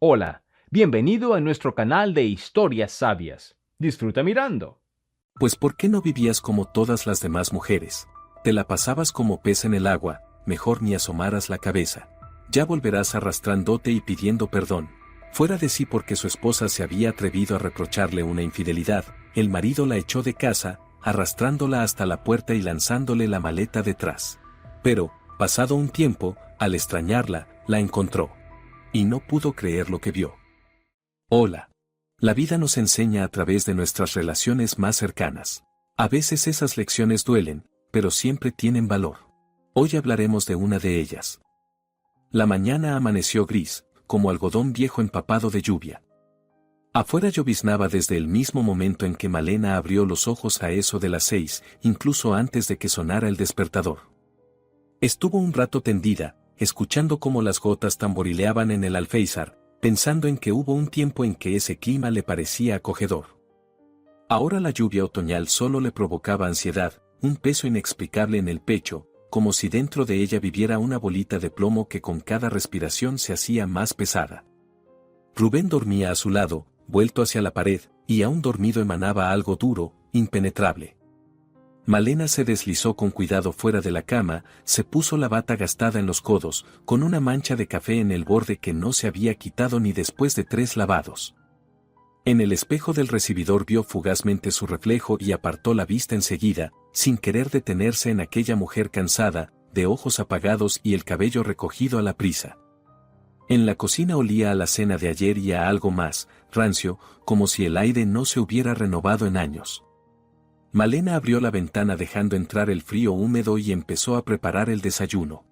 Hola, bienvenido a nuestro canal de historias sabias. Disfruta mirando. Pues ¿por qué no vivías como todas las demás mujeres? Te la pasabas como pez en el agua, mejor ni asomaras la cabeza. Ya volverás arrastrándote y pidiendo perdón. Fuera de sí porque su esposa se había atrevido a reprocharle una infidelidad, el marido la echó de casa, arrastrándola hasta la puerta y lanzándole la maleta detrás. Pero, pasado un tiempo, al extrañarla, la encontró. Y no pudo creer lo que vio. Hola. La vida nos enseña a través de nuestras relaciones más cercanas. A veces esas lecciones duelen, pero siempre tienen valor. Hoy hablaremos de una de ellas. La mañana amaneció gris, como algodón viejo empapado de lluvia. Afuera lloviznaba desde el mismo momento en que Malena abrió los ojos a eso de las 6, incluso antes de que sonara el despertador. Estuvo un rato tendida, escuchando cómo las gotas tamborileaban en el alféizar, pensando en que hubo un tiempo en que ese clima le parecía acogedor. Ahora la lluvia otoñal solo le provocaba ansiedad, un peso inexplicable en el pecho, como si dentro de ella viviera una bolita de plomo que con cada respiración se hacía más pesada. Rubén dormía a su lado, vuelto hacia la pared, y aún dormido emanaba algo duro, impenetrable. Malena se deslizó con cuidado fuera de la cama, se puso la bata gastada en los codos, con una mancha de café en el borde que no se había quitado ni después de 3 lavados. En el espejo del recibidor vio fugazmente su reflejo y apartó la vista enseguida, sin querer detenerse en aquella mujer cansada, de ojos apagados y el cabello recogido a la prisa. En la cocina olía a la cena de ayer y a algo más, rancio, como si el aire no se hubiera renovado en años. Malena abrió la ventana dejando entrar el frío húmedo y empezó a preparar el desayuno.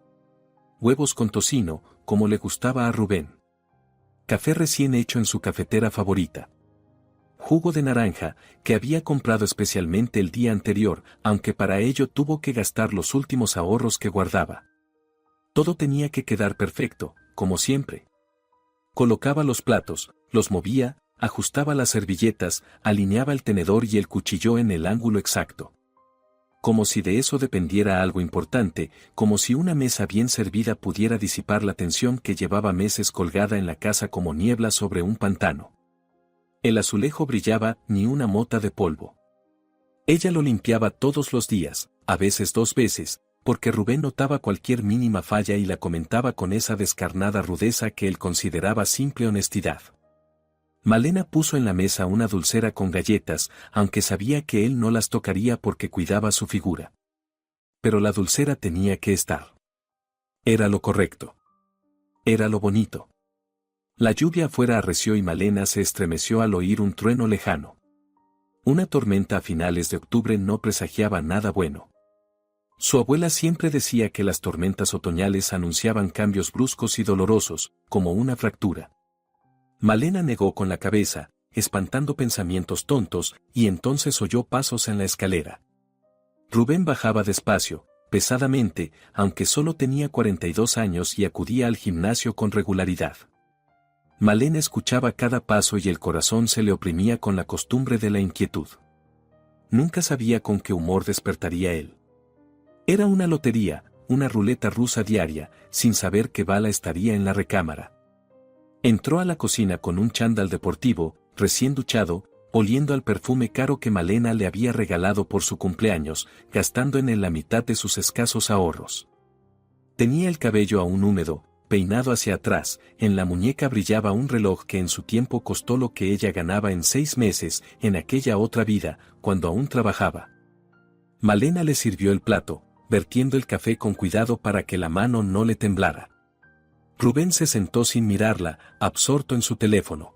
Huevos con tocino, como le gustaba a Rubén. Café recién hecho en su cafetera favorita. Jugo de naranja, que había comprado especialmente el día anterior, aunque para ello tuvo que gastar los últimos ahorros que guardaba. Todo tenía que quedar perfecto, como siempre. Colocaba los platos, los movía, ajustaba las servilletas, alineaba el tenedor y el cuchillo en el ángulo exacto. Como si de eso dependiera algo importante, como si una mesa bien servida pudiera disipar la tensión que llevaba meses colgada en la casa como niebla sobre un pantano. El azulejo brillaba, ni una mota de polvo. Ella lo limpiaba todos los días, a veces 2 veces, porque Rubén notaba cualquier mínima falla y la comentaba con esa descarnada rudeza que él consideraba simple honestidad. Malena puso en la mesa una dulcera con galletas, aunque sabía que él no las tocaría porque cuidaba su figura. Pero la dulcera tenía que estar. Era lo correcto. Era lo bonito. La lluvia afuera arreció y Malena se estremeció al oír un trueno lejano. Una tormenta a finales de octubre no presagiaba nada bueno. Su abuela siempre decía que las tormentas otoñales anunciaban cambios bruscos y dolorosos, como una fractura. Malena negó con la cabeza, espantando pensamientos tontos, y entonces oyó pasos en la escalera. Rubén bajaba despacio, pesadamente, aunque solo tenía 42 años y acudía al gimnasio con regularidad. Malena escuchaba cada paso y el corazón se le oprimía con la costumbre de la inquietud. Nunca sabía con qué humor despertaría él. Era una lotería, una ruleta rusa diaria, sin saber qué bala estaría en la recámara. Entró a la cocina con un chándal deportivo, recién duchado, oliendo al perfume caro que Malena le había regalado por su cumpleaños, gastando en él la mitad de sus escasos ahorros. Tenía el cabello aún húmedo, peinado hacia atrás, en la muñeca brillaba un reloj que en su tiempo costó lo que ella ganaba en 6 meses, en aquella otra vida, cuando aún trabajaba. Malena le sirvió el plato, vertiendo el café con cuidado para que la mano no le temblara. Rubén se sentó sin mirarla, absorto en su teléfono.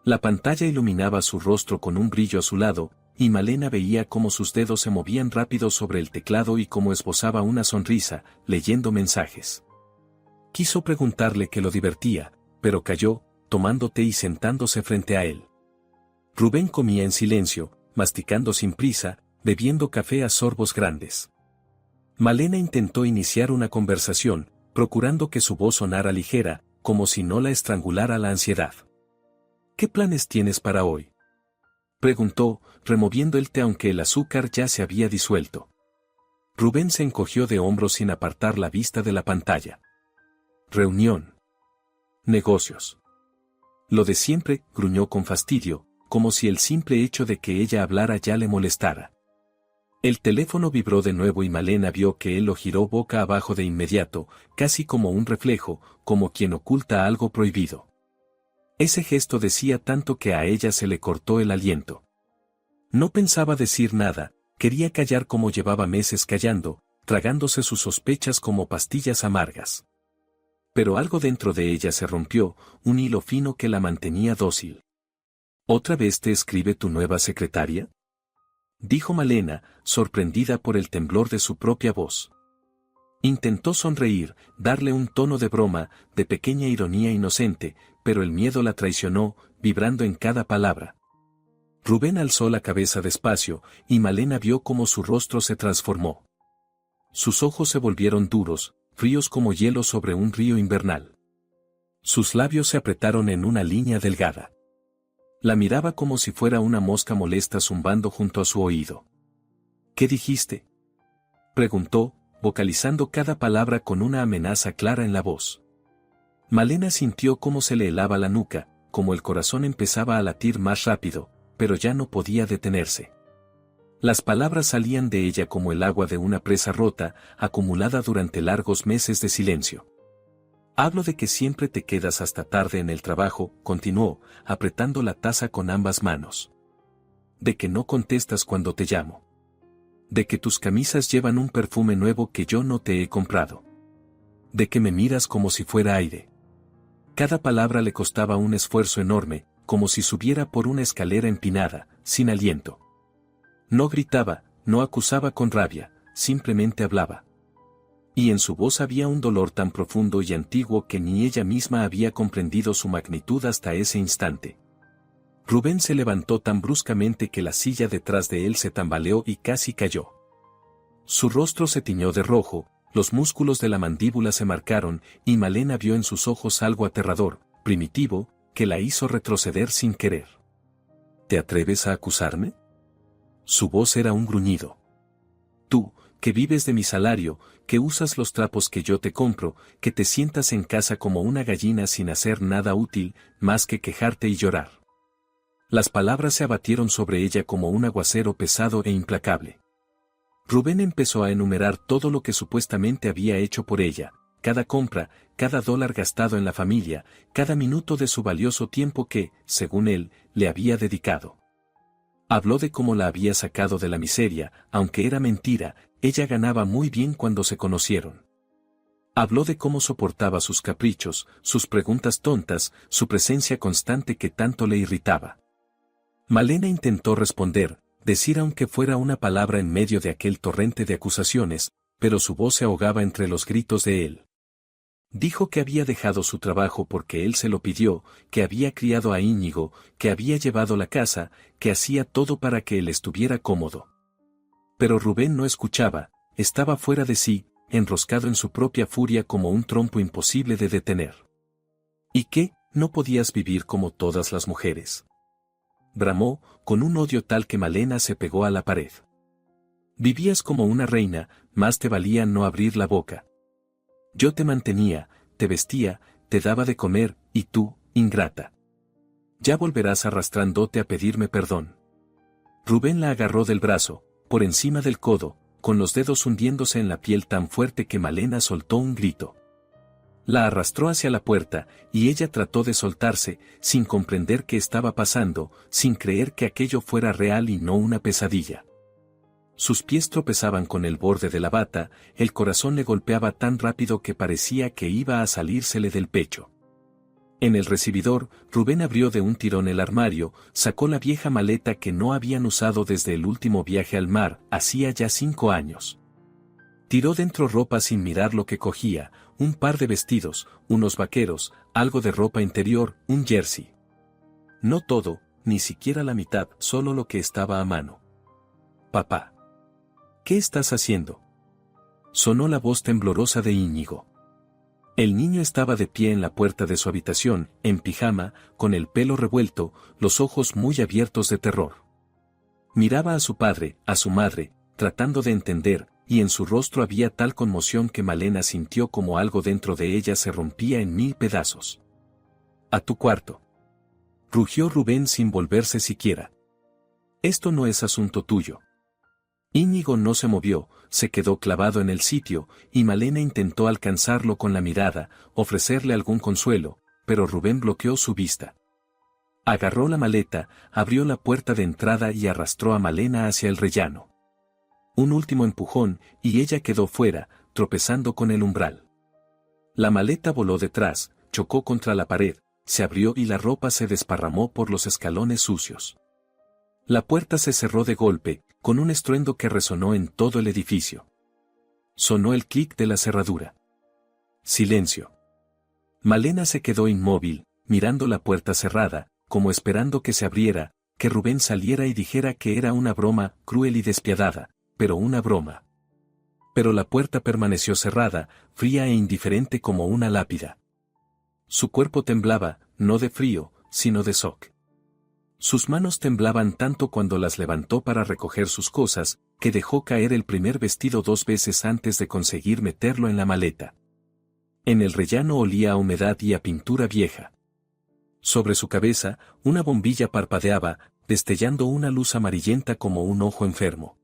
La pantalla iluminaba su rostro con un brillo azulado, y Malena veía cómo sus dedos se movían rápido sobre el teclado y cómo esbozaba una sonrisa, leyendo mensajes. Quiso preguntarle qué lo divertía, pero calló, tomando té y sentándose frente a él. Rubén comía en silencio, masticando sin prisa, bebiendo café a sorbos grandes. Malena intentó iniciar una conversación, procurando que su voz sonara ligera, como si no la estrangulara la ansiedad. ¿Qué planes tienes para hoy?, preguntó, removiendo el té aunque el azúcar ya se había disuelto. Rubén se encogió de hombros sin apartar la vista de la pantalla. Reunión. Negocios. Lo de siempre, gruñó con fastidio, como si el simple hecho de que ella hablara ya le molestara. El teléfono vibró de nuevo y Malena vio que él lo giró boca abajo de inmediato, casi como un reflejo, como quien oculta algo prohibido. Ese gesto decía tanto que a ella se le cortó el aliento. No pensaba decir nada, quería callar como llevaba meses callando, tragándose sus sospechas como pastillas amargas. Pero algo dentro de ella se rompió, un hilo fino que la mantenía dócil. ¿Otra vez te escribe tu nueva secretaria?, dijo Malena, sorprendida por el temblor de su propia voz. Intentó sonreír, darle un tono de broma, de pequeña ironía inocente, pero el miedo la traicionó, vibrando en cada palabra. Rubén alzó la cabeza despacio, y Malena vio cómo su rostro se transformó. Sus ojos se volvieron duros, fríos como hielo sobre un río invernal. Sus labios se apretaron en una línea delgada. La miraba como si fuera una mosca molesta zumbando junto a su oído. ¿Qué dijiste?, preguntó, vocalizando cada palabra con una amenaza clara en la voz. Malena sintió cómo se le helaba la nuca, como el corazón empezaba a latir más rápido, pero ya no podía detenerse. Las palabras salían de ella como el agua de una presa rota, acumulada durante largos meses de silencio. Hablo de que siempre te quedas hasta tarde en el trabajo, continuó, apretando la taza con ambas manos. De que no contestas cuando te llamo. De que tus camisas llevan un perfume nuevo que yo no te he comprado. De que me miras como si fuera aire. Cada palabra le costaba un esfuerzo enorme, como si subiera por una escalera empinada, sin aliento. No gritaba, no acusaba con rabia, simplemente hablaba. Y en su voz había un dolor tan profundo y antiguo que ni ella misma había comprendido su magnitud hasta ese instante. Rubén se levantó tan bruscamente que la silla detrás de él se tambaleó y casi cayó. Su rostro se tiñó de rojo, los músculos de la mandíbula se marcaron, y Malena vio en sus ojos algo aterrador, primitivo, que la hizo retroceder sin querer. ¿Te atreves a acusarme?, su voz era un gruñido. Tú, que vives de mi salario, que usas los trapos que yo te compro, que te sientas en casa como una gallina sin hacer nada útil, más que quejarte y llorar. Las palabras se abatieron sobre ella como un aguacero pesado e implacable. Rubén empezó a enumerar todo lo que supuestamente había hecho por ella, cada compra, cada dólar gastado en la familia, cada minuto de su valioso tiempo que, según él, le había dedicado. Habló de cómo la había sacado de la miseria, aunque era mentira, ella ganaba muy bien cuando se conocieron. Habló de cómo soportaba sus caprichos, sus preguntas tontas, su presencia constante que tanto le irritaba. Malena intentó responder, decir aunque fuera una palabra en medio de aquel torrente de acusaciones, pero su voz se ahogaba entre los gritos de él. Dijo que había dejado su trabajo porque él se lo pidió, que había criado a Íñigo, que había llevado la casa, que hacía todo para que él estuviera cómodo. Pero Rubén no escuchaba, estaba fuera de sí, enroscado en su propia furia como un trompo imposible de detener. ¿Y qué? ¿No podías vivir como todas las mujeres?, bramó, con un odio tal que Malena se pegó a la pared. Vivías como una reina, más te valía no abrir la boca. Yo te mantenía, te vestía, te daba de comer, y tú, ingrata. Ya volverás arrastrándote a pedirme perdón. Rubén la agarró del brazo, por encima del codo, con los dedos hundiéndose en la piel tan fuerte que Malena soltó un grito. La arrastró hacia la puerta, y ella trató de soltarse, sin comprender qué estaba pasando, sin creer que aquello fuera real y no una pesadilla. Sus pies tropezaban con el borde de la bata, el corazón le golpeaba tan rápido que parecía que iba a salírsele del pecho. En el recibidor, Rubén abrió de un tirón el armario, sacó la vieja maleta que no habían usado desde el último viaje al mar, hacía ya 5 años. Tiró dentro ropa sin mirar lo que cogía, un par de vestidos, unos vaqueros, algo de ropa interior, un jersey. No todo, ni siquiera la mitad, solo lo que estaba a mano. Papá. ¿Qué estás haciendo?, sonó la voz temblorosa de Íñigo. El niño estaba de pie en la puerta de su habitación, en pijama, con el pelo revuelto, los ojos muy abiertos de terror. Miraba a su padre, a su madre, tratando de entender, y en su rostro había tal conmoción que Malena sintió como algo dentro de ella se rompía en 1000 pedazos. A tu cuarto. rugió Rubén sin volverse siquiera. Esto no es asunto tuyo. Íñigo no se movió, se quedó clavado en el sitio, y Malena intentó alcanzarlo con la mirada, ofrecerle algún consuelo, pero Rubén bloqueó su vista. Agarró la maleta, abrió la puerta de entrada y arrastró a Malena hacia el rellano. Un último empujón, y ella quedó fuera, tropezando con el umbral. La maleta voló detrás, chocó contra la pared, se abrió y la ropa se desparramó por los escalones sucios. La puerta se cerró de golpe, con un estruendo que resonó en todo el edificio. Sonó el clic de la cerradura. Silencio. Malena se quedó inmóvil, mirando la puerta cerrada, como esperando que se abriera, que Rubén saliera y dijera que era una broma cruel y despiadada, pero una broma. Pero la puerta permaneció cerrada, fría e indiferente como una lápida. Su cuerpo temblaba, no de frío, sino de shock. Sus manos temblaban tanto cuando las levantó para recoger sus cosas, que dejó caer el primer vestido 2 veces antes de conseguir meterlo en la maleta. En el rellano olía a humedad y a pintura vieja. Sobre su cabeza, una bombilla parpadeaba, destellando una luz amarillenta como un ojo enfermo.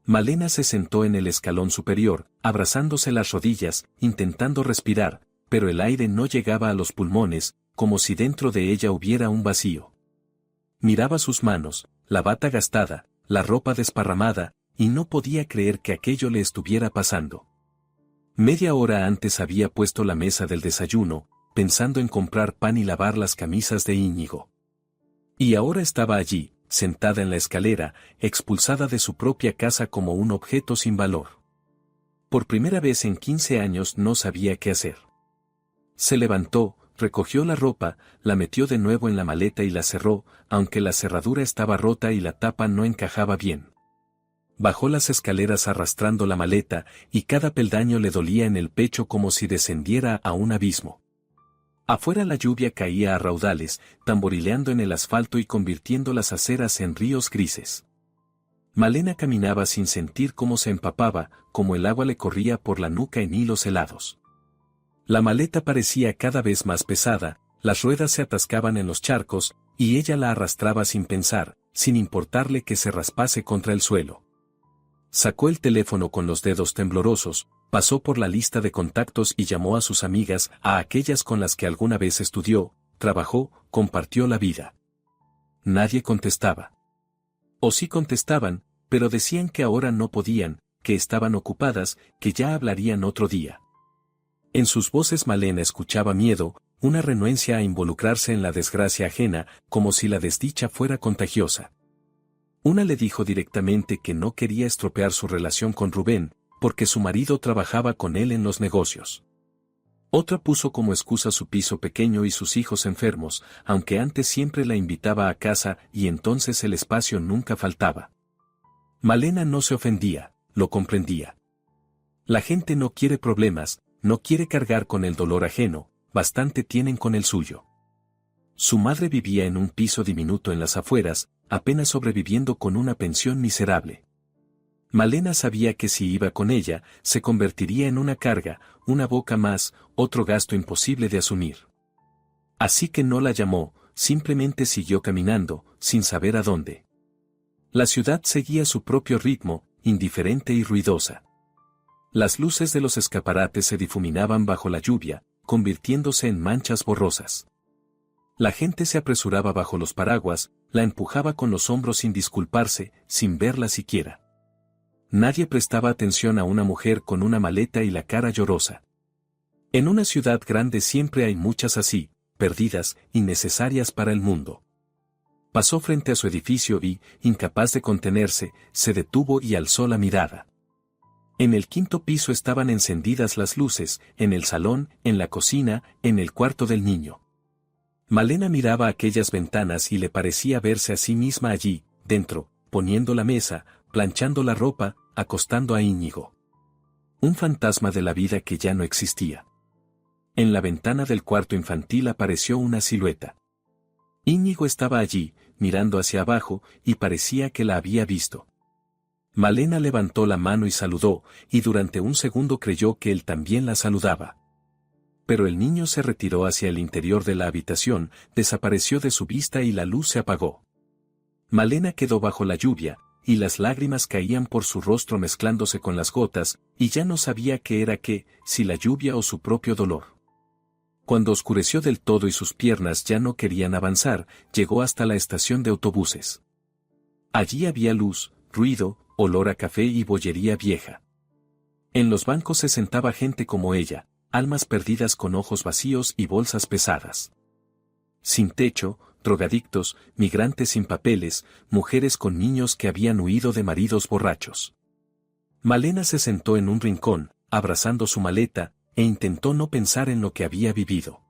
Malena se sentó en el escalón superior, abrazándose las rodillas, intentando respirar, pero el aire no llegaba a los pulmones, como si dentro de ella hubiera un vacío. Miraba sus manos, la bata gastada, la ropa desparramada, y no podía creer que aquello le estuviera pasando. Media hora antes había puesto la mesa del desayuno, pensando en comprar pan y lavar las camisas de Íñigo. Y ahora estaba allí, sentada en la escalera, expulsada de su propia casa como un objeto sin valor. Por primera vez en 15 años no sabía qué hacer. Se levantó, recogió la ropa, la metió de nuevo en la maleta y la cerró, aunque la cerradura estaba rota y la tapa no encajaba bien. Bajó las escaleras arrastrando la maleta, y cada peldaño le dolía en el pecho como si descendiera a un abismo. Afuera la lluvia caía a raudales, tamborileando en el asfalto y convirtiendo las aceras en ríos grises. Malena caminaba sin sentir cómo se empapaba, como el agua le corría por la nuca en hilos helados. La maleta parecía cada vez más pesada, las ruedas se atascaban en los charcos, y ella la arrastraba sin pensar, sin importarle que se raspase contra el suelo. Sacó el teléfono con los dedos temblorosos, pasó por la lista de contactos y llamó a sus amigas, a aquellas con las que alguna vez estudió, trabajó, compartió la vida. Nadie contestaba. O sí contestaban, pero decían que ahora no podían, que estaban ocupadas, que ya hablarían otro día. En sus voces Malena escuchaba miedo, una renuencia a involucrarse en la desgracia ajena, como si la desdicha fuera contagiosa. Una le dijo directamente que no quería estropear su relación con Rubén, porque su marido trabajaba con él en los negocios. Otra puso como excusa su piso pequeño y sus hijos enfermos, aunque antes siempre la invitaba a casa y entonces el espacio nunca faltaba. Malena no se ofendía, lo comprendía. La gente no quiere problemas, no quiere cargar con el dolor ajeno, bastante tienen con el suyo. Su madre vivía en un piso diminuto en las afueras, apenas sobreviviendo con una pensión miserable. Malena sabía que si iba con ella, se convertiría en una carga, una boca más, otro gasto imposible de asumir. Así que no la llamó, simplemente siguió caminando, sin saber a dónde. La ciudad seguía su propio ritmo, indiferente y ruidosa. Las luces de los escaparates se difuminaban bajo la lluvia, convirtiéndose en manchas borrosas. La gente se apresuraba bajo los paraguas, la empujaba con los hombros sin disculparse, sin verla siquiera. Nadie prestaba atención a una mujer con una maleta y la cara llorosa. En una ciudad grande siempre hay muchas así, perdidas, innecesarias para el mundo. Pasó frente a su edificio y, incapaz de contenerse, se detuvo y alzó la mirada. En el 5º piso estaban encendidas las luces, en el salón, en la cocina, en el cuarto del niño. Malena miraba aquellas ventanas y le parecía verse a sí misma allí, dentro, poniendo la mesa, planchando la ropa, acostando a Íñigo. Un fantasma de la vida que ya no existía. En la ventana del cuarto infantil apareció una silueta. Íñigo estaba allí, mirando hacia abajo, y parecía que la había visto. Malena levantó la mano y saludó, y durante un segundo creyó que él también la saludaba. Pero el niño se retiró hacia el interior de la habitación, desapareció de su vista y la luz se apagó. Malena quedó bajo la lluvia, y las lágrimas caían por su rostro mezclándose con las gotas, y ya no sabía qué era qué, si la lluvia o su propio dolor. Cuando oscureció del todo y sus piernas ya no querían avanzar, llegó hasta la estación de autobuses. Allí había luz, ruido, olor a café y bollería vieja. En los bancos se sentaba gente como ella, almas perdidas con ojos vacíos y bolsas pesadas. Sin techo, drogadictos, migrantes sin papeles, mujeres con niños que habían huido de maridos borrachos. Malena se sentó en un rincón, abrazando su maleta, e intentó no pensar en lo que había vivido.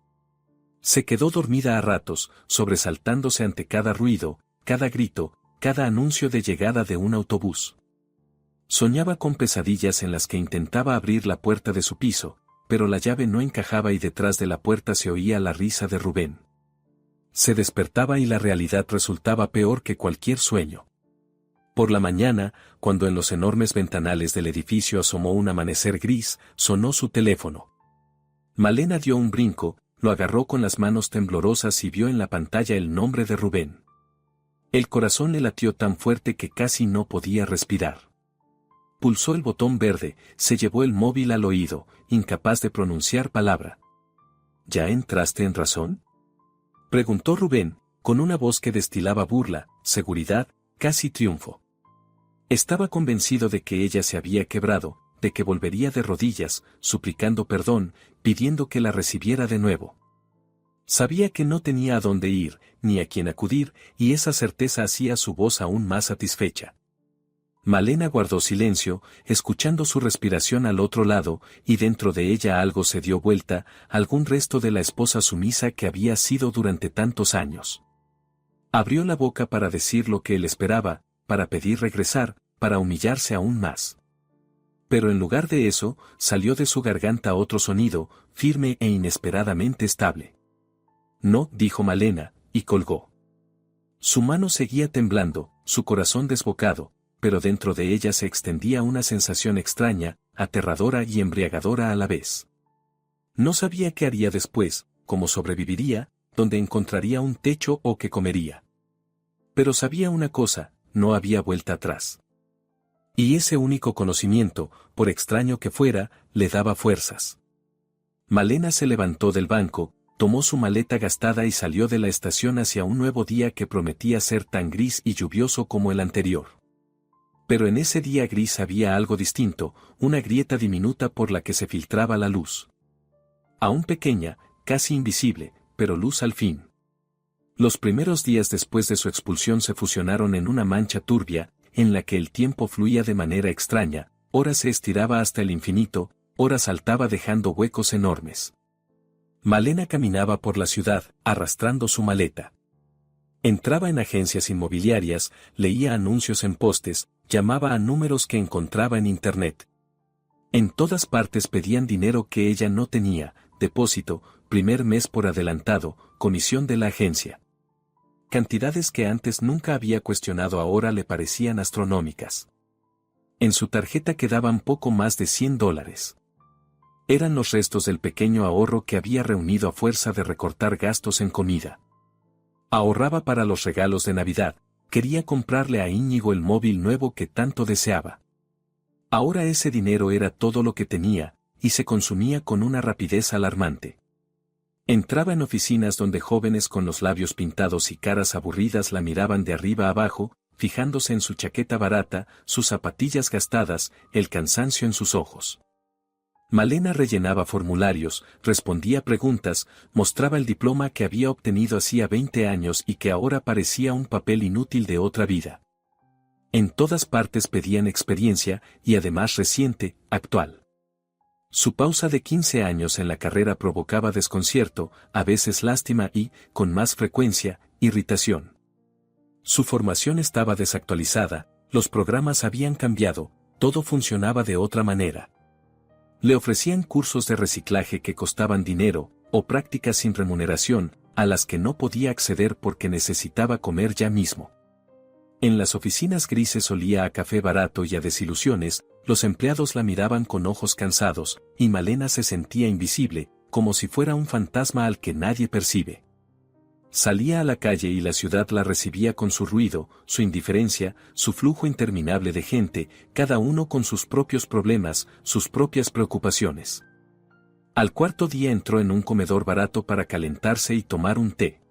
Se quedó dormida a ratos, sobresaltándose ante cada ruido, cada grito, cada anuncio de llegada de un autobús. Soñaba con pesadillas en las que intentaba abrir la puerta de su piso, pero la llave no encajaba y detrás de la puerta se oía la risa de Rubén. Se despertaba y la realidad resultaba peor que cualquier sueño. Por la mañana, cuando en los enormes ventanales del edificio asomó un amanecer gris, sonó su teléfono. Malena dio un brinco, lo agarró con las manos temblorosas y vio en la pantalla el nombre de Rubén. El corazón le latió tan fuerte que casi no podía respirar. Pulsó el botón verde, se llevó el móvil al oído, incapaz de pronunciar palabra. ¿Ya entraste en razón?, preguntó Rubén, con una voz que destilaba burla, seguridad, casi triunfo. Estaba convencido de que ella se había quebrado, de que volvería de rodillas, suplicando perdón, pidiendo que la recibiera de nuevo. Sabía que no tenía a dónde ir, ni a quién acudir, y esa certeza hacía su voz aún más satisfecha. Malena guardó silencio, escuchando su respiración al otro lado, y dentro de ella algo se dio vuelta, algún resto de la esposa sumisa que había sido durante tantos años. Abrió la boca para decir lo que él esperaba, para pedir regresar, para humillarse aún más. Pero en lugar de eso, salió de su garganta otro sonido, firme e inesperadamente estable. No, dijo Malena, y colgó. Su mano seguía temblando, su corazón desbocado, pero dentro de ella se extendía una sensación extraña, aterradora y embriagadora a la vez. No sabía qué haría después, cómo sobreviviría, dónde encontraría un techo o qué comería. Pero sabía una cosa, no había vuelta atrás. Y ese único conocimiento, por extraño que fuera, le daba fuerzas. Malena se levantó del banco, tomó su maleta gastada y salió de la estación hacia un nuevo día que prometía ser tan gris y lluvioso como el anterior. Pero en ese día gris había algo distinto, una grieta diminuta por la que se filtraba la luz. Aún pequeña, casi invisible, pero luz al fin. Los primeros días después de su expulsión se fusionaron en una mancha turbia, en la que el tiempo fluía de manera extraña, ora se estiraba hasta el infinito, ora saltaba dejando huecos enormes. Malena caminaba por la ciudad, arrastrando su maleta. Entraba en agencias inmobiliarias, leía anuncios en postes, llamaba a números que encontraba en internet. En todas partes pedían dinero que ella no tenía, depósito, primer mes por adelantado, comisión de la agencia. Cantidades que antes nunca había cuestionado ahora le parecían astronómicas. En su tarjeta quedaban poco más de $100. Eran los restos del pequeño ahorro que había reunido a fuerza de recortar gastos en comida. Ahorraba para los regalos de Navidad, quería comprarle a Íñigo el móvil nuevo que tanto deseaba. Ahora ese dinero era todo lo que tenía, y se consumía con una rapidez alarmante. Entraba en oficinas donde jóvenes con los labios pintados y caras aburridas la miraban de arriba abajo, fijándose en su chaqueta barata, sus zapatillas gastadas, el cansancio en sus ojos. Malena rellenaba formularios, respondía preguntas, mostraba el diploma que había obtenido hacía 20 años y que ahora parecía un papel inútil de otra vida. En todas partes pedían experiencia, y además reciente, actual. Su pausa de 15 años en la carrera provocaba desconcierto, a veces lástima y, con más frecuencia, irritación. Su formación estaba desactualizada, los programas habían cambiado, todo funcionaba de otra manera. Le ofrecían cursos de reciclaje que costaban dinero, o prácticas sin remuneración, a las que no podía acceder porque necesitaba comer ya mismo. En las oficinas grises olía a café barato y a desilusiones, los empleados la miraban con ojos cansados, y Malena se sentía invisible, como si fuera un fantasma al que nadie percibe. Salía a la calle y la ciudad la recibía con su ruido, su indiferencia, su flujo interminable de gente, cada uno con sus propios problemas, sus propias preocupaciones. Al cuarto día entró en un comedor barato para calentarse y tomar un té.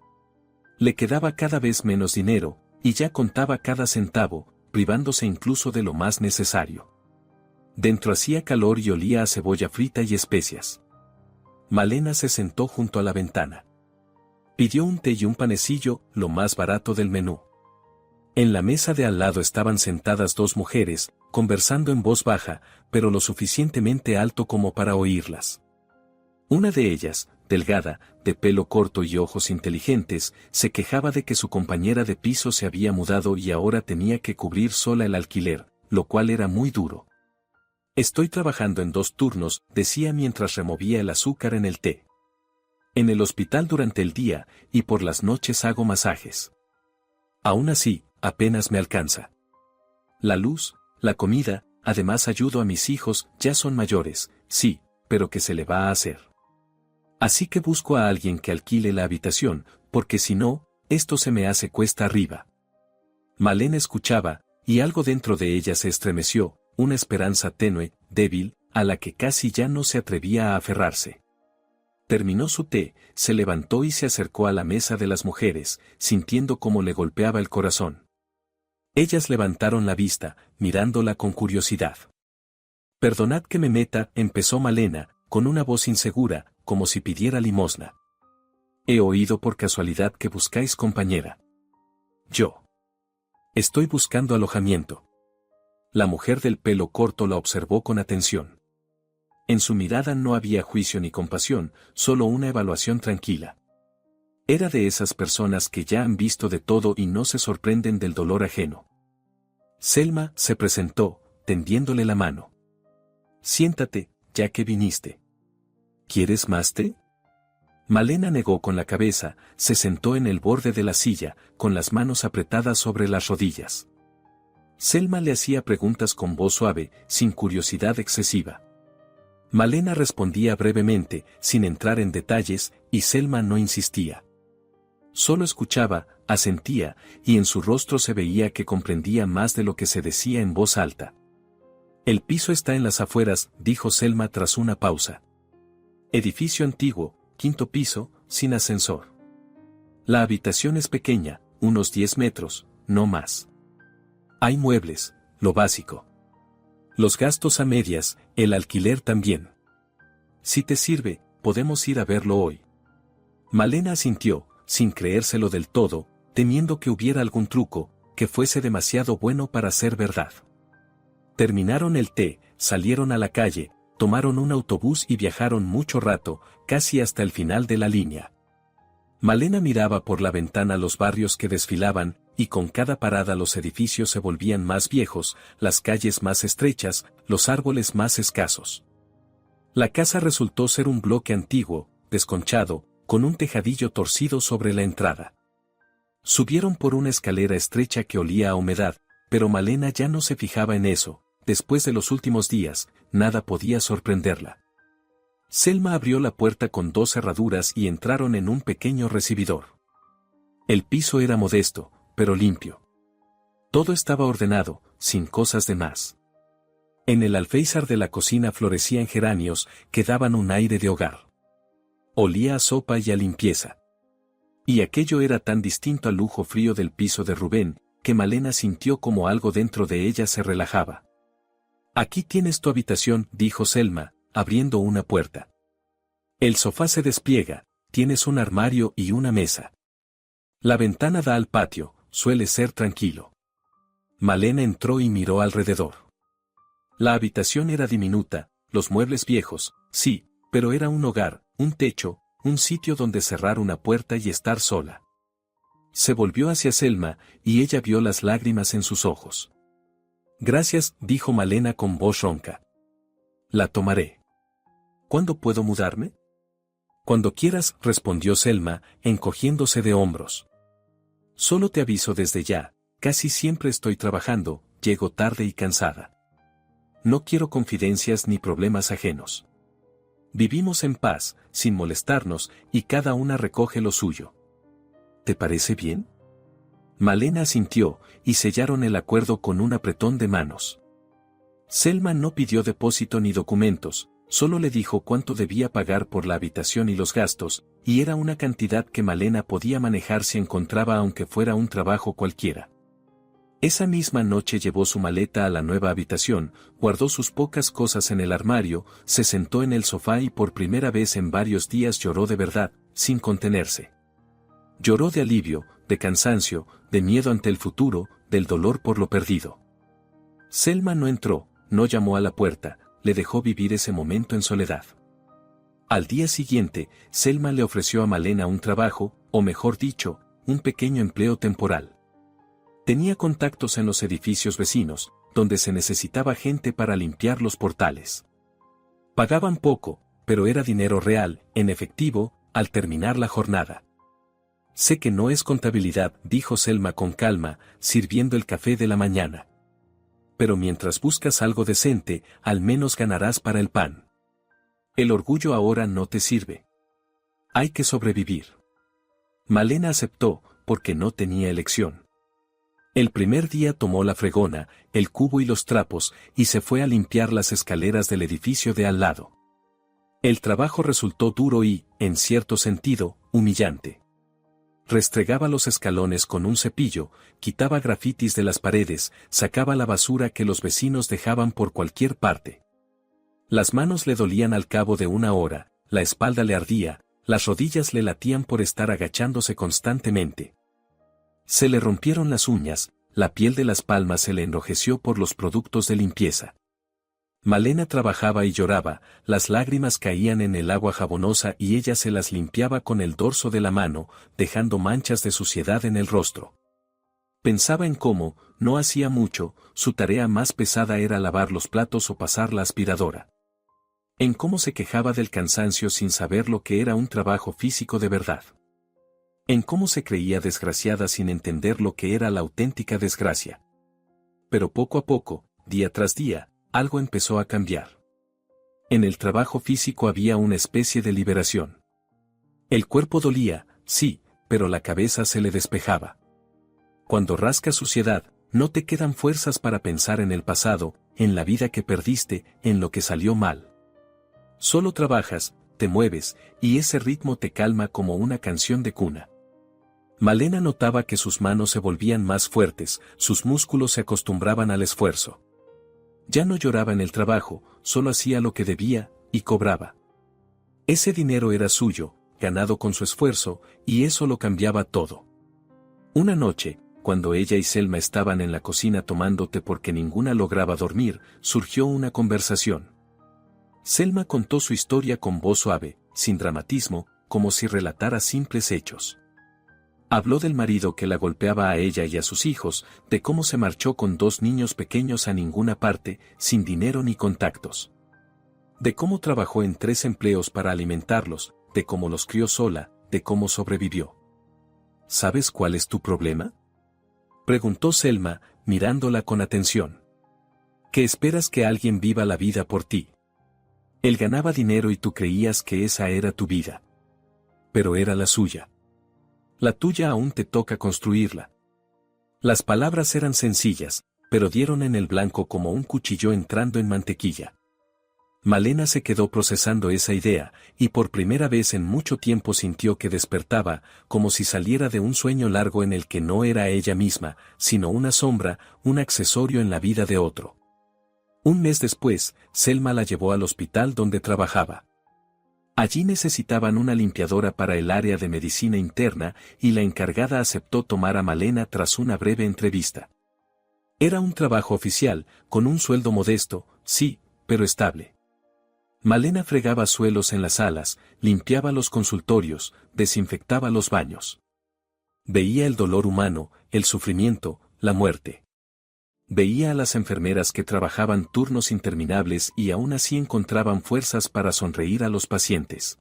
Le quedaba cada vez menos dinero, y ya contaba cada centavo, privándose incluso de lo más necesario. Dentro hacía calor y olía a cebolla frita y especias. Malena se sentó junto a la ventana. Pidió un té y un panecillo, lo más barato del menú. En la mesa de al lado estaban sentadas dos mujeres, conversando en voz baja, pero lo suficientemente alto como para oírlas. Una de ellas, delgada, de pelo corto y ojos inteligentes, se quejaba de que su compañera de piso se había mudado y ahora tenía que cubrir sola el alquiler, lo cual era muy duro. Estoy trabajando en 2 turnos, decía mientras removía el azúcar en el té. En el hospital durante el día, y por las noches hago masajes. Aún así, apenas me alcanza. La luz, la comida, además ayudo a mis hijos, ya son mayores, sí, pero ¿qué se le va a hacer? Así que busco a alguien que alquile la habitación, porque si no, esto se me hace cuesta arriba. Malena escuchaba, y algo dentro de ella se estremeció, una esperanza tenue, débil, a la que casi ya no se atrevía a aferrarse. Terminó su té, se levantó y se acercó a la mesa de las mujeres, sintiendo cómo le golpeaba el corazón. Ellas levantaron la vista, mirándola con curiosidad. «Perdonad que me meta», empezó Malena, con una voz insegura, como si pidiera limosna. «He oído por casualidad que buscáis compañera». «Yo. Estoy buscando alojamiento». La mujer del pelo corto la observó con atención. En su mirada no había juicio ni compasión, solo una evaluación tranquila. Era de esas personas que ya han visto de todo y no se sorprenden del dolor ajeno. Selma se presentó, tendiéndole la mano. «Siéntate, ya que viniste». «¿Quieres más té?» Malena negó con la cabeza, se sentó en el borde de la silla, con las manos apretadas sobre las rodillas. Selma le hacía preguntas con voz suave, sin curiosidad excesiva. Malena respondía brevemente, sin entrar en detalles, y Selma no insistía. Solo escuchaba, asentía, y en su rostro se veía que comprendía más de lo que se decía en voz alta. «El piso está en las afueras», dijo Selma tras una pausa. «Edificio antiguo, 5º piso, sin ascensor. La habitación es pequeña, unos 10 metros, no más. Hay muebles, lo básico. Los gastos a medias, el alquiler también. Si te sirve, podemos ir a verlo hoy». Malena asintió, sin creérselo del todo, temiendo que hubiera algún truco, que fuese demasiado bueno para ser verdad. Terminaron el té, salieron a la calle, tomaron un autobús y viajaron mucho rato, casi hasta el final de la línea. Malena miraba por la ventana los barrios que desfilaban, y con cada parada los edificios se volvían más viejos, las calles más estrechas, los árboles más escasos. La casa resultó ser un bloque antiguo, desconchado, con un tejadillo torcido sobre la entrada. Subieron por una escalera estrecha que olía a humedad, pero Malena ya no se fijaba en eso. Después de los últimos días, nada podía sorprenderla. Selma abrió la puerta con 2 cerraduras y entraron en un pequeño recibidor. El piso era modesto, pero limpio. Todo estaba ordenado, sin cosas de más. En el alféizar de la cocina florecían geranios que daban un aire de hogar. Olía a sopa y a limpieza. Y aquello era tan distinto al lujo frío del piso de Rubén, que Malena sintió como algo dentro de ella se relajaba. «Aquí tienes tu habitación», dijo Selma, abriendo una puerta. «El sofá se despliega, tienes un armario y una mesa. La ventana da al patio, suele ser tranquilo». Malena entró y miró alrededor. La habitación era diminuta, los muebles viejos, sí, pero era un hogar, un techo, un sitio donde cerrar una puerta y estar sola. Se volvió hacia Selma, y ella vio las lágrimas en sus ojos. «Gracias», dijo Malena con voz ronca. «La tomaré». «¿Cuándo puedo mudarme?» «Cuando quieras», respondió Selma, encogiéndose de hombros. «Solo te aviso desde ya, casi siempre estoy trabajando, llego tarde y cansada. No quiero confidencias ni problemas ajenos». Vivimos en paz, sin molestarnos, y cada una recoge lo suyo. ¿Te parece bien? Malena asintió, y sellaron el acuerdo con un apretón de manos. Selma no pidió depósito ni documentos, solo le dijo cuánto debía pagar por la habitación y los gastos, y era una cantidad que Malena podía manejar si encontraba aunque fuera un trabajo cualquiera. Esa misma noche llevó su maleta a la nueva habitación, guardó sus pocas cosas en el armario, se sentó en el sofá y por primera vez en varios días lloró de verdad, sin contenerse. Lloró de alivio, de cansancio, de miedo ante el futuro, del dolor por lo perdido. Selma no entró, no llamó a la puerta, le dejó vivir ese momento en soledad. Al día siguiente, Selma le ofreció a Malena un trabajo, o mejor dicho, un pequeño empleo temporal. Tenía contactos en los edificios vecinos, donde se necesitaba gente para limpiar los portales. Pagaban poco, pero era dinero real, en efectivo, al terminar la jornada. Sé que no es contabilidad, dijo Selma con calma, sirviendo el café de la mañana. Pero mientras buscas algo decente, al menos ganarás para el pan. El orgullo ahora no te sirve. Hay que sobrevivir. Malena aceptó, porque no tenía elección. El primer día tomó la fregona, el cubo y los trapos, y se fue a limpiar las escaleras del edificio de al lado. El trabajo resultó duro y, en cierto sentido, humillante. Restregaba los escalones con un cepillo, quitaba grafitis de las paredes, sacaba la basura que los vecinos dejaban por cualquier parte. Las manos le dolían al cabo de una hora, la espalda le ardía, las rodillas le latían por estar agachándose constantemente. Se le rompieron las uñas, la piel de las palmas se le enrojeció por los productos de limpieza. Malena trabajaba y lloraba, las lágrimas caían en el agua jabonosa y ella se las limpiaba con el dorso de la mano, dejando manchas de suciedad en el rostro. Pensaba en cómo, no hacía mucho, su tarea más pesada era lavar los platos o pasar la aspiradora. En cómo se quejaba del cansancio sin saber lo que era un trabajo físico de verdad. En cómo se creía desgraciada sin entender lo que era la auténtica desgracia. Pero poco a poco, día tras día, algo empezó a cambiar. En el trabajo físico había una especie de liberación. El cuerpo dolía, sí, pero la cabeza se le despejaba. Cuando rascas suciedad, no te quedan fuerzas para pensar en el pasado, en la vida que perdiste, en lo que salió mal. Solo trabajas, te mueves, y ese ritmo te calma como una canción de cuna. Malena notaba que sus manos se volvían más fuertes, sus músculos se acostumbraban al esfuerzo. Ya no lloraba en el trabajo, solo hacía lo que debía, y cobraba. Ese dinero era suyo, ganado con su esfuerzo, y eso lo cambiaba todo. Una noche, cuando ella y Selma estaban en la cocina tomando té porque ninguna lograba dormir, surgió una conversación. Selma contó su historia con voz suave, sin dramatismo, como si relatara simples hechos. Habló del marido que la golpeaba a ella y a sus hijos, de cómo se marchó con 2 niños pequeños a ninguna parte, sin dinero ni contactos. De cómo trabajó en 3 empleos para alimentarlos, de cómo los crió sola, de cómo sobrevivió. ¿Sabes cuál es tu problema?, preguntó Selma, mirándola con atención. ¿Que esperas que alguien viva la vida por ti? Él ganaba dinero y tú creías que esa era tu vida. Pero era la suya. La tuya aún te toca construirla. Las palabras eran sencillas, pero dieron en el blanco como un cuchillo entrando en mantequilla. Malena se quedó procesando esa idea, y por primera vez en mucho tiempo sintió que despertaba, como si saliera de un sueño largo en el que no era ella misma, sino una sombra, un accesorio en la vida de otro. Un mes después, Selma la llevó al hospital donde trabajaba. Allí necesitaban una limpiadora para el área de medicina interna y la encargada aceptó tomar a Malena tras una breve entrevista. Era un trabajo oficial, con un sueldo modesto, sí, pero estable. Malena fregaba suelos en las salas, limpiaba los consultorios, desinfectaba los baños. Veía el dolor humano, el sufrimiento, la muerte. Veía a las enfermeras que trabajaban turnos interminables y aún así encontraban fuerzas para sonreír a los pacientes.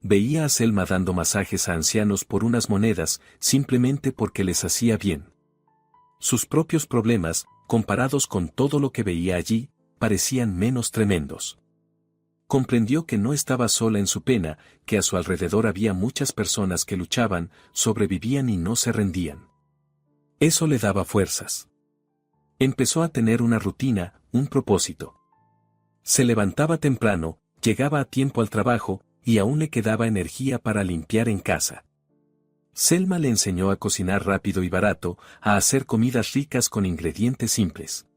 Veía a Selma dando masajes a ancianos por unas monedas, simplemente porque les hacía bien. Sus propios problemas, comparados con todo lo que veía allí, parecían menos tremendos. Comprendió que no estaba sola en su pena, que a su alrededor había muchas personas que luchaban, sobrevivían y no se rendían. Eso le daba fuerzas. Empezó a tener una rutina, un propósito. Se levantaba temprano, llegaba a tiempo al trabajo, y aún le quedaba energía para limpiar en casa. Selma le enseñó a cocinar rápido y barato, a hacer comidas ricas con ingredientes simples.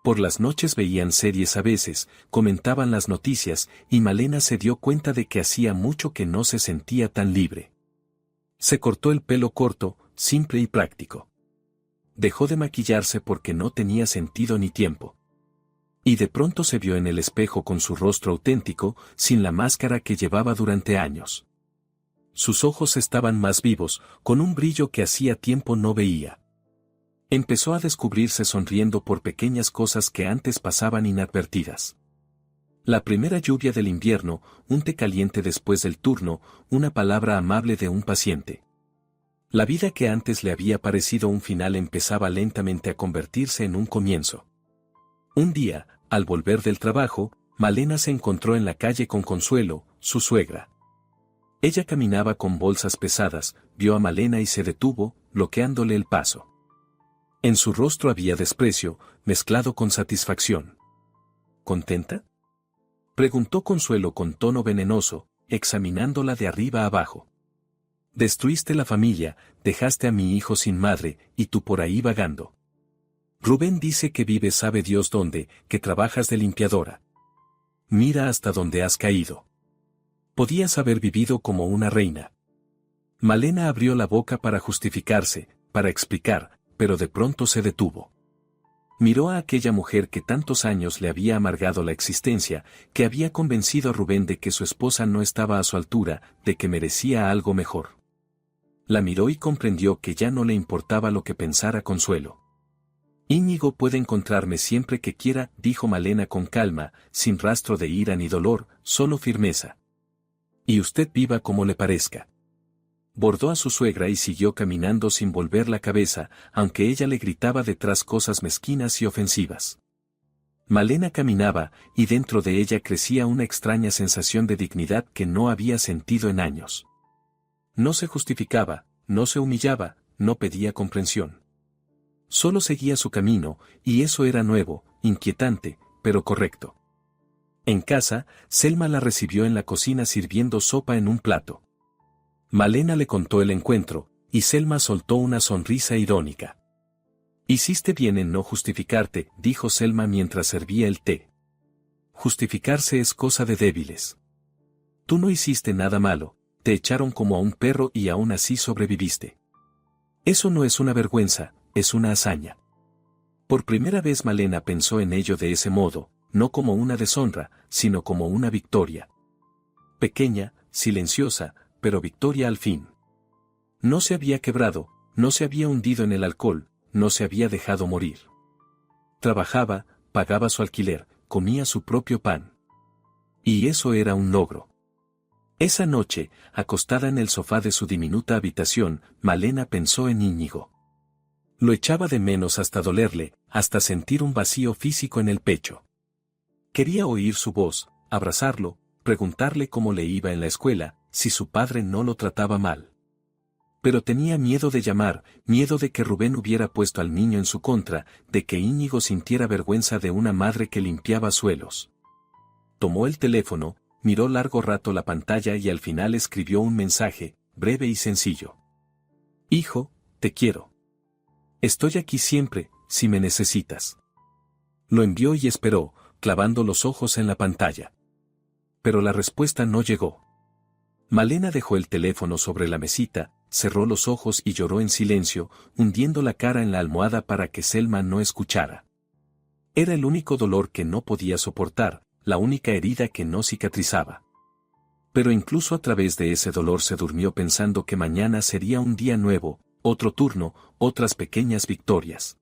Por las noches veían series a veces, comentaban las noticias, y Malena se dio cuenta de que hacía mucho que no se sentía tan libre. Se cortó el pelo corto, simple y práctico. Dejó de maquillarse porque no tenía sentido ni tiempo. Y de pronto se vio en el espejo con su rostro auténtico, sin la máscara que llevaba durante años. Sus ojos estaban más vivos, con un brillo que hacía tiempo no veía. Empezó a descubrirse sonriendo por pequeñas cosas que antes pasaban inadvertidas. La primera lluvia del invierno, un té caliente después del turno, una palabra amable de un paciente. La vida que antes le había parecido un final empezaba lentamente a convertirse en un comienzo. Un día, al volver del trabajo, Malena se encontró en la calle con Consuelo, su suegra. Ella caminaba con bolsas pesadas, vio a Malena y se detuvo, bloqueándole el paso. En su rostro había desprecio, mezclado con satisfacción. ¿Contenta?, preguntó Consuelo con tono venenoso, examinándola de arriba a abajo. Destruiste la familia, dejaste a mi hijo sin madre, y tú por ahí vagando. Rubén dice que vives sabe Dios dónde, que trabajas de limpiadora. Mira hasta dónde has caído. Podías haber vivido como una reina. Malena abrió la boca para justificarse, para explicar, pero de pronto se detuvo. Miró a aquella mujer que tantos años le había amargado la existencia, que había convencido a Rubén de que su esposa no estaba a su altura, de que merecía algo mejor. La miró y comprendió que ya no le importaba lo que pensara Consuelo. Íñigo puede encontrarme siempre que quiera, dijo Malena con calma, sin rastro de ira ni dolor, solo firmeza. Y usted viva como le parezca. Bordó a su suegra y siguió caminando sin volver la cabeza, aunque ella le gritaba detrás cosas mezquinas y ofensivas. Malena caminaba, y dentro de ella crecía una extraña sensación de dignidad que no había sentido en años. No se justificaba, no se humillaba, no pedía comprensión. Solo seguía su camino, y eso era nuevo, inquietante, pero correcto. En casa, Selma la recibió en la cocina sirviendo sopa en un plato. Malena le contó el encuentro, y Selma soltó una sonrisa irónica. Hiciste bien en no justificarte, dijo Selma mientras servía el té. Justificarse es cosa de débiles. Tú no hiciste nada malo, te echaron como a un perro y aún así sobreviviste. Eso no es una vergüenza, es una hazaña. Por primera vez Malena pensó en ello de ese modo, no como una deshonra, sino como una victoria. Pequeña, silenciosa, pero victoria al fin. No se había quebrado, no se había hundido en el alcohol, no se había dejado morir. Trabajaba, pagaba su alquiler, comía su propio pan. Y eso era un logro. Esa noche, acostada en el sofá de su diminuta habitación, Malena pensó en Íñigo. Lo echaba de menos hasta dolerle, hasta sentir un vacío físico en el pecho. Quería oír su voz, abrazarlo, preguntarle cómo le iba en la escuela, si su padre no lo trataba mal. Pero tenía miedo de llamar, miedo de que Rubén hubiera puesto al niño en su contra, de que Íñigo sintiera vergüenza de una madre que limpiaba suelos. Tomó el teléfono, miró largo rato la pantalla y al final escribió un mensaje, breve y sencillo. Hijo, te quiero. Estoy aquí siempre, si me necesitas. Lo envió y esperó, clavando los ojos en la pantalla. Pero la respuesta no llegó. Malena dejó el teléfono sobre la mesita, cerró los ojos y lloró en silencio, hundiendo la cara en la almohada para que Selma no escuchara. Era el único dolor que no podía soportar, la única herida que no cicatrizaba. Pero incluso a través de ese dolor se durmió pensando que mañana sería un día nuevo, otro turno, otras pequeñas victorias.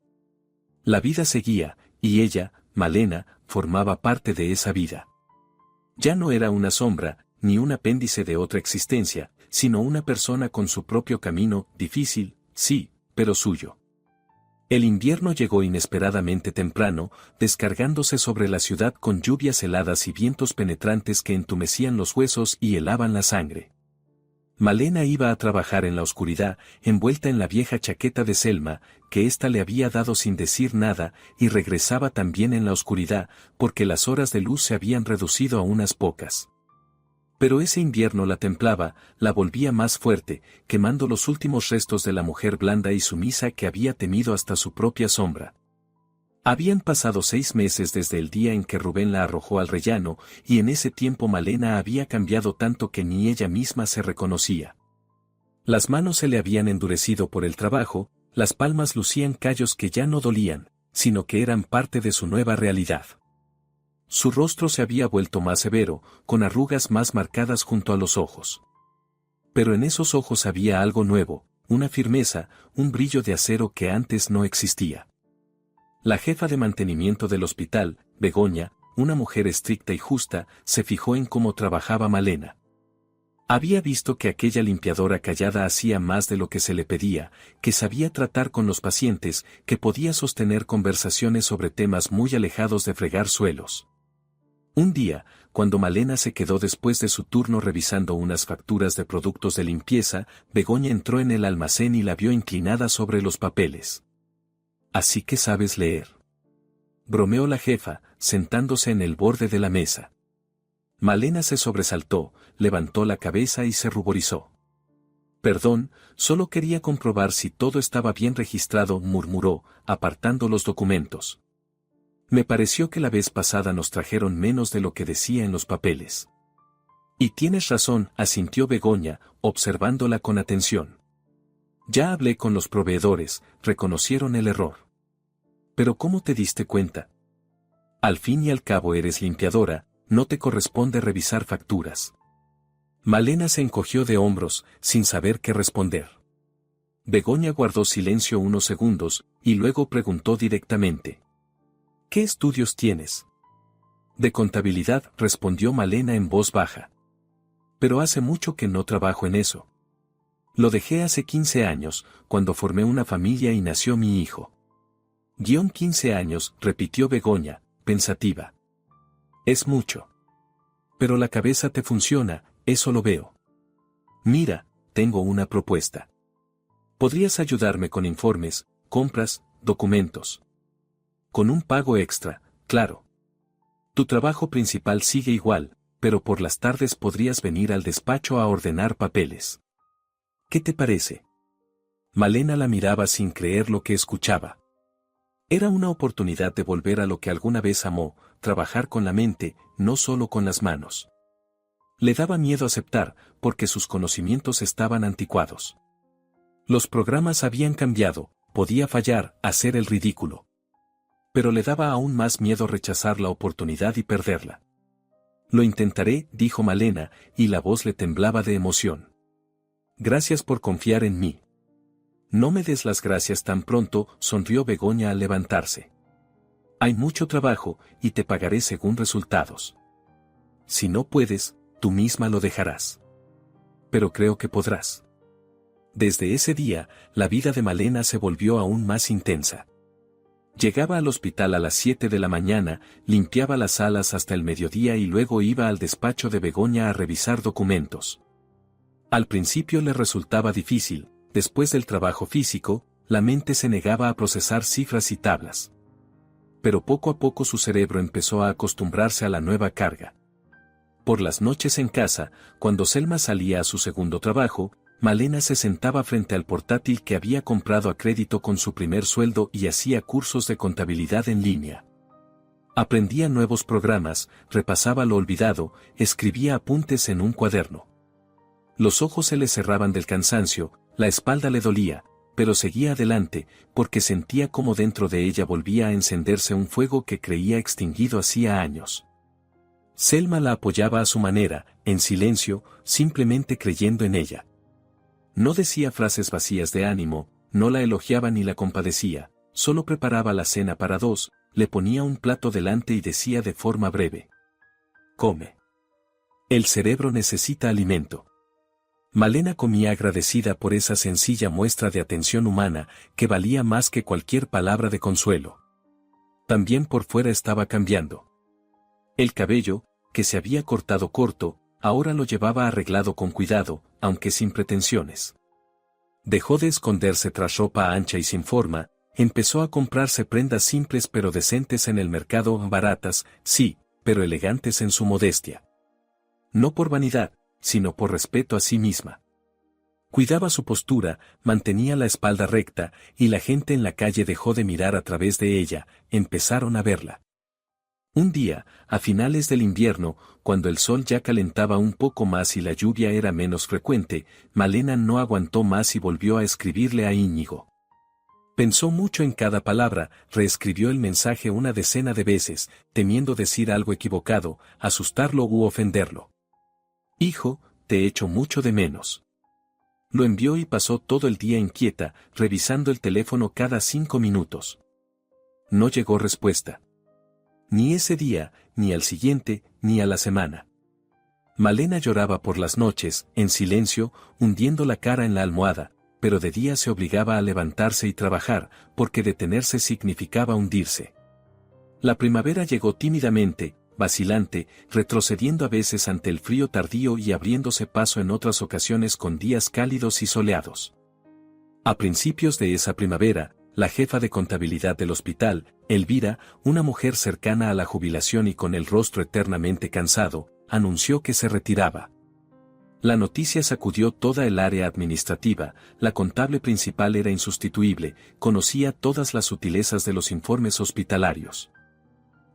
La vida seguía, y ella, Malena, formaba parte de esa vida. Ya no era una sombra, ni un apéndice de otra existencia, sino una persona con su propio camino, difícil, sí, pero suyo. El invierno llegó inesperadamente temprano, descargándose sobre la ciudad con lluvias heladas y vientos penetrantes que entumecían los huesos y helaban la sangre. Malena iba a trabajar en la oscuridad, envuelta en la vieja chaqueta de Selma, que ésta le había dado sin decir nada, y regresaba también en la oscuridad, porque las horas de luz se habían reducido a unas pocas. Pero ese invierno la templaba, la volvía más fuerte, quemando los últimos restos de la mujer blanda y sumisa que había temido hasta su propia sombra. Habían pasado 6 meses desde el día en que Rubén la arrojó al rellano, y en ese tiempo Malena había cambiado tanto que ni ella misma se reconocía. Las manos se le habían endurecido por el trabajo, las palmas lucían callos que ya no dolían, sino que eran parte de su nueva realidad. Su rostro se había vuelto más severo, con arrugas más marcadas junto a los ojos. Pero en esos ojos había algo nuevo, una firmeza, un brillo de acero que antes no existía. La jefa de mantenimiento del hospital, Begoña, una mujer estricta y justa, se fijó en cómo trabajaba Malena. Había visto que aquella limpiadora callada hacía más de lo que se le pedía, que sabía tratar con los pacientes, que podía sostener conversaciones sobre temas muy alejados de fregar suelos. Un día, cuando Malena se quedó después de su turno revisando unas facturas de productos de limpieza, Begoña entró en el almacén y la vio inclinada sobre los papeles. «Así que sabes leer», bromeó la jefa, sentándose en el borde de la mesa. Malena se sobresaltó, levantó la cabeza y se ruborizó. «Perdón, solo quería comprobar si todo estaba bien registrado», murmuró, apartando los documentos. «Me pareció que la vez pasada nos trajeron menos de lo que decía en los papeles». «Y tienes razón», asintió Begoña, observándola con atención. «Ya hablé con los proveedores, reconocieron el error». «¿Pero cómo te diste cuenta? Al fin y al cabo eres limpiadora, no te corresponde revisar facturas». Malena se encogió de hombros, sin saber qué responder. Begoña guardó silencio unos segundos, y luego preguntó directamente. «¿Qué estudios tienes?» «De contabilidad», respondió Malena en voz baja. «Pero hace mucho que no trabajo en eso. Lo dejé hace 15 años, cuando formé una familia y nació mi hijo». «15 años», repitió Begoña, pensativa. «Es mucho. Pero la cabeza te funciona, eso lo veo. Mira, tengo una propuesta. Podrías ayudarme con informes, compras, documentos. Con un pago extra, claro. Tu trabajo principal sigue igual, pero por las tardes podrías venir al despacho a ordenar papeles. ¿Qué te parece?» Malena la miraba sin creer lo que escuchaba. Era una oportunidad de volver a lo que alguna vez amó, trabajar con la mente, no solo con las manos. Le daba miedo aceptar, porque sus conocimientos estaban anticuados. Los programas habían cambiado, podía fallar, hacer el ridículo. Pero le daba aún más miedo rechazar la oportunidad y perderla. «Lo intentaré», dijo Malena, y la voz le temblaba de emoción. «Gracias por confiar en mí». «No me des las gracias tan pronto», sonrió Begoña al levantarse. «Hay mucho trabajo, y te pagaré según resultados. Si no puedes, tú misma lo dejarás. Pero creo que podrás». Desde ese día, la vida de Malena se volvió aún más intensa. Llegaba al hospital a las 7 de la mañana, limpiaba las salas hasta el mediodía y luego iba al despacho de Begoña a revisar documentos. Al principio le resultaba difícil, después del trabajo físico, la mente se negaba a procesar cifras y tablas. Pero poco a poco su cerebro empezó a acostumbrarse a la nueva carga. Por las noches en casa, cuando Selma salía a su segundo trabajo, Malena se sentaba frente al portátil que había comprado a crédito con su primer sueldo y hacía cursos de contabilidad en línea. Aprendía nuevos programas, repasaba lo olvidado, escribía apuntes en un cuaderno. Los ojos se le cerraban del cansancio, la espalda le dolía, pero seguía adelante, porque sentía como dentro de ella volvía a encenderse un fuego que creía extinguido hacía años. Selma la apoyaba a su manera, en silencio, simplemente creyendo en ella. No decía frases vacías de ánimo, no la elogiaba ni la compadecía, solo preparaba la cena para 2, le ponía un plato delante y decía de forma breve: «Come. El cerebro necesita alimento». Malena comía agradecida por esa sencilla muestra de atención humana que valía más que cualquier palabra de consuelo. También por fuera estaba cambiando. El cabello, que se había cortado corto, ahora lo llevaba arreglado con cuidado, aunque sin pretensiones. Dejó de esconderse tras ropa ancha y sin forma, empezó a comprarse prendas simples pero decentes en el mercado, baratas, sí, pero elegantes en su modestia. No por vanidad, sino por respeto a sí misma. Cuidaba su postura, mantenía la espalda recta, y la gente en la calle dejó de mirar a través de ella, empezaron a verla. Un día, a finales del invierno, cuando el sol ya calentaba un poco más y la lluvia era menos frecuente, Malena no aguantó más y volvió a escribirle a Íñigo. Pensó mucho en cada palabra, reescribió el mensaje una decena de veces, temiendo decir algo equivocado, asustarlo u ofenderlo. «Hijo, te echo mucho de menos». Lo envió y pasó todo el día inquieta, revisando el teléfono cada 5 minutos. No llegó respuesta. Ni ese día, ni al siguiente, ni a la semana. Malena lloraba por las noches, en silencio, hundiendo la cara en la almohada, pero de día se obligaba a levantarse y trabajar, porque detenerse significaba hundirse. La primavera llegó tímidamente, vacilante, retrocediendo a veces ante el frío tardío y abriéndose paso en otras ocasiones con días cálidos y soleados. A principios de esa primavera, la jefa de contabilidad del hospital, Elvira, una mujer cercana a la jubilación y con el rostro eternamente cansado, anunció que se retiraba. La noticia sacudió toda el área administrativa, la contable principal era insustituible, conocía todas las sutilezas de los informes hospitalarios.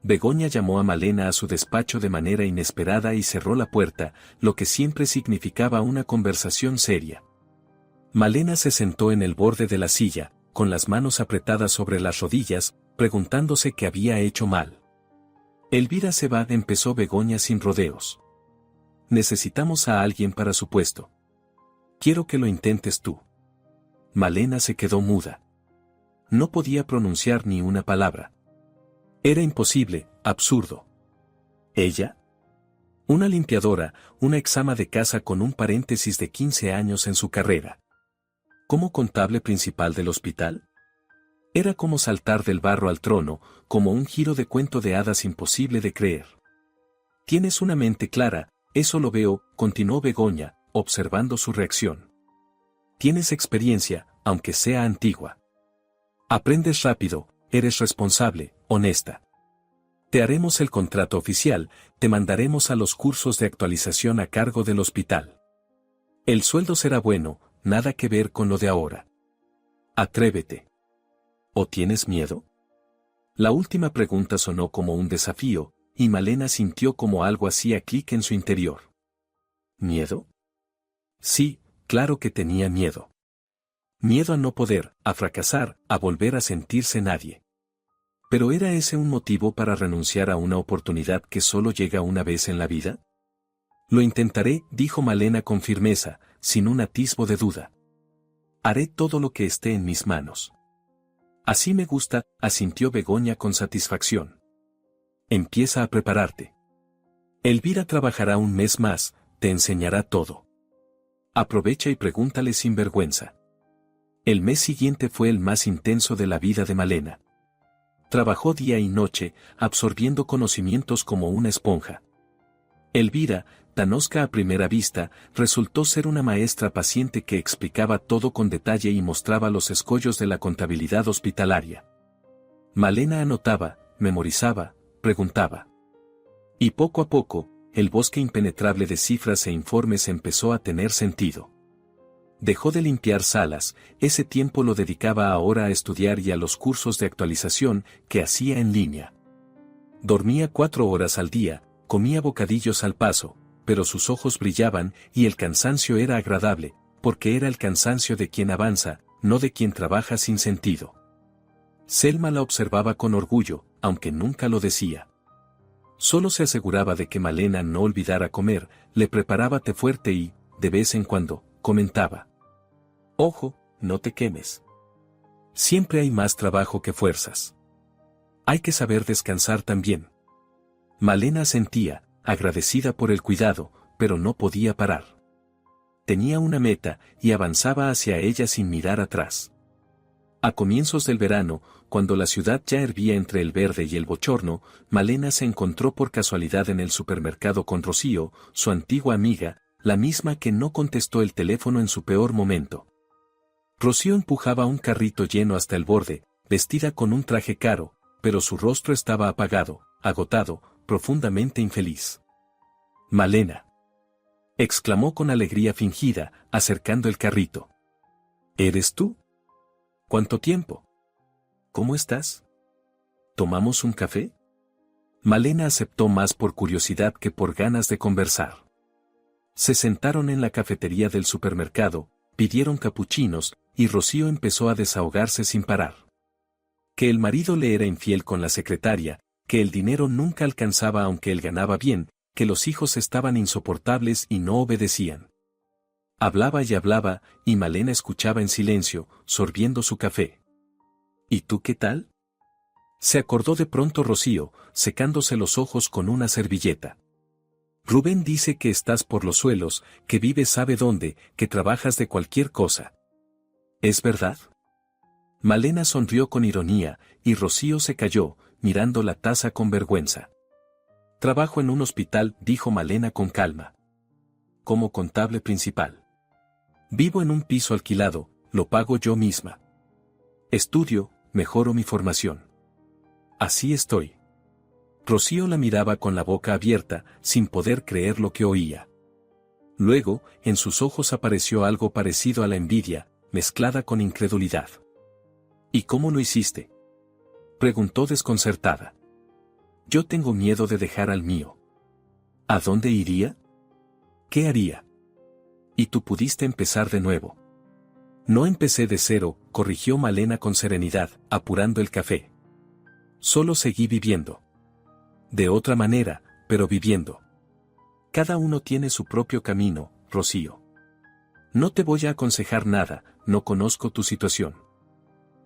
Begoña llamó a Malena a su despacho de manera inesperada y cerró la puerta, lo que siempre significaba una conversación seria. Malena se sentó en el borde de la silla, con las manos apretadas sobre las rodillas, preguntándose qué había hecho mal. Elvira se va, empezó Begoña sin rodeos. Necesitamos a alguien para su puesto. Quiero que lo intentes tú. Malena se quedó muda. No podía pronunciar ni una palabra. Era imposible, absurdo. ¿Ella? Una limpiadora, una exama de casa con un paréntesis de 15 años en su carrera. ¿Como contable principal del hospital? Era como saltar del barro al trono, como un giro de cuento de hadas imposible de creer. Tienes una mente clara, eso lo veo, continuó Begoña, observando su reacción. Tienes experiencia, aunque sea antigua. Aprendes rápido, eres responsable, honesta. Te haremos el contrato oficial, te mandaremos a los cursos de actualización a cargo del hospital. El sueldo será bueno, nada que ver con lo de ahora. Atrévete. ¿O tienes miedo? La última pregunta sonó como un desafío, y Malena sintió como algo hacía clic en su interior. ¿Miedo? Sí, claro que tenía miedo. Miedo a no poder, a fracasar, a volver a sentirse nadie. ¿Pero era ese un motivo para renunciar a una oportunidad que solo llega una vez en la vida? Lo intentaré, dijo Malena con firmeza, sin un atisbo de duda. Haré todo lo que esté en mis manos. Así me gusta, asintió Begoña con satisfacción. Empieza a prepararte. Elvira trabajará un mes más, te enseñará todo. Aprovecha y pregúntale sin vergüenza. El mes siguiente fue el más intenso de la vida de Malena. Trabajó día y noche, absorbiendo conocimientos como una esponja. Elvira, tan hosca a primera vista, resultó ser una maestra paciente que explicaba todo con detalle y mostraba los escollos de la contabilidad hospitalaria. Malena anotaba, memorizaba, preguntaba. Y poco a poco, el bosque impenetrable de cifras e informes empezó a tener sentido. Dejó de limpiar salas, ese tiempo lo dedicaba ahora a estudiar y a los cursos de actualización que hacía en línea. Dormía 4 horas al día, comía bocadillos al paso, pero sus ojos brillaban y el cansancio era agradable, porque era el cansancio de quien avanza, no de quien trabaja sin sentido. Selma la observaba con orgullo, aunque nunca lo decía. Solo se aseguraba de que Malena no olvidara comer, le preparaba té fuerte y, de vez en cuando, comentaba. Ojo, no te quemes. Siempre hay más trabajo que fuerzas. Hay que saber descansar también. Malena sentía, agradecida por el cuidado, pero no podía parar. tenía una meta y avanzaba hacia ella sin mirar atrás. A comienzos del verano, cuando la ciudad ya hervía entre el verde y el bochorno, Malena se encontró por casualidad en el supermercado con Rocío, su antigua amiga, la misma que no contestó el teléfono en su peor momento. Rocío empujaba un carrito lleno hasta el borde, vestida con un traje caro, pero su rostro estaba apagado, agotado, profundamente infeliz. «Malena», exclamó con alegría fingida, acercando el carrito. «¿Eres tú? ¿Cuánto tiempo? ¿Cómo estás? ¿Tomamos un café?». Malena aceptó más por curiosidad que por ganas de conversar. Se sentaron en la cafetería del supermercado, pidieron capuchinos, y Rocío empezó a desahogarse sin parar. Que el marido le era infiel con la secretaria, que el dinero nunca alcanzaba aunque él ganaba bien, que los hijos estaban insoportables y no obedecían. Hablaba y hablaba, y Malena escuchaba en silencio, sorbiendo su café. «¿Y tú qué tal?», se acordó de pronto Rocío, secándose los ojos con una servilleta. «Rubén dice que estás por los suelos, que vives sabe dónde, que trabajas de cualquier cosa. ¿Es verdad?». Malena sonrió con ironía, y Rocío se calló, mirando la taza con vergüenza. «Trabajo en un hospital», dijo Malena con calma. «Como contable principal. Vivo en un piso alquilado, lo pago yo misma. Estudio, mejoro mi formación. Así estoy». Rocío la miraba con la boca abierta, sin poder creer lo que oía. Luego, en sus ojos apareció algo parecido a la envidia, mezclada con incredulidad. «¿Y cómo lo hiciste?», preguntó desconcertada. «Yo tengo miedo de dejar al mío». «¿A dónde iría? ¿Qué haría?». «Y tú pudiste empezar de nuevo». «No empecé de cero», corrigió Malena con serenidad, apurando el café. «Solo seguí viviendo. De otra manera, pero viviendo. Cada uno tiene su propio camino, Rocío. No te voy a aconsejar nada, no conozco tu situación.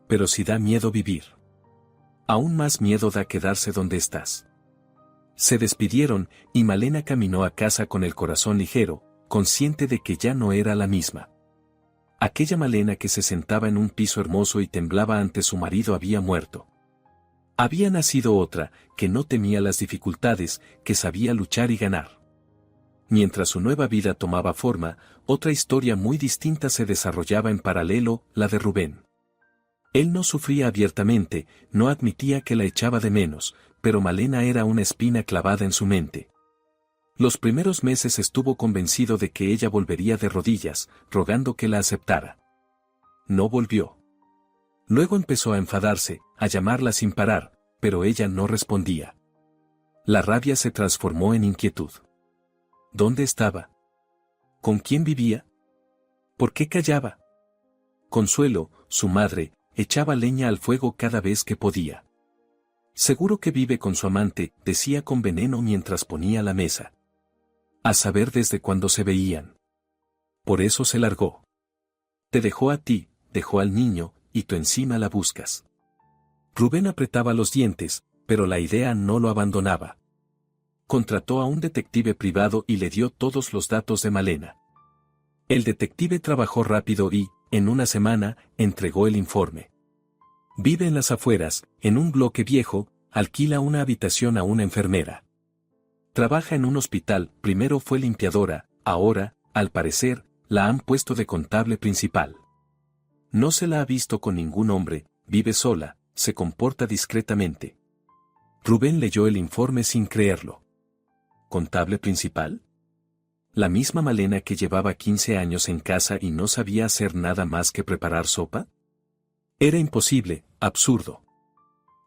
Pero si da miedo vivir. Aún más miedo da quedarse donde estás». Se despidieron, y Malena caminó a casa con el corazón ligero, consciente de que ya no era la misma. Aquella Malena que se sentaba en un piso hermoso y temblaba ante su marido había muerto. Había nacido otra, que no temía las dificultades, que sabía luchar y ganar. Mientras su nueva vida tomaba forma, otra historia muy distinta se desarrollaba en paralelo, la de Rubén. Él no sufría abiertamente, no admitía que la echaba de menos, pero Malena era una espina clavada en su mente. Los primeros meses estuvo convencido de que ella volvería de rodillas, rogando que la aceptara. No volvió. Luego empezó a enfadarse, a llamarla sin parar, pero ella no respondía. La rabia se transformó en inquietud. ¿Dónde estaba? ¿Con quién vivía? ¿Por qué callaba? Consuelo, su madre, echaba leña al fuego cada vez que podía. «Seguro que vive con su amante», decía con veneno mientras ponía la mesa. A saber desde cuándo se veían. Por eso se largó. Te dejó a ti, dejó al niño, y tú encima la buscas. Rubén apretaba los dientes, pero la idea no lo abandonaba. Contrató a un detective privado y le dio todos los datos de Malena. El detective trabajó rápido y, en una semana, entregó el informe. Vive en las afueras, en un bloque viejo, alquila una habitación a una enfermera. Trabaja en un hospital, primero fue limpiadora, ahora, al parecer, la han puesto de contable principal. No se la ha visto con ningún hombre, vive sola, se comporta discretamente. Rubén leyó el informe sin creerlo. ¿Contable principal? ¿La misma Malena que llevaba 15 años en casa y no sabía hacer nada más que preparar sopa? Era imposible, absurdo.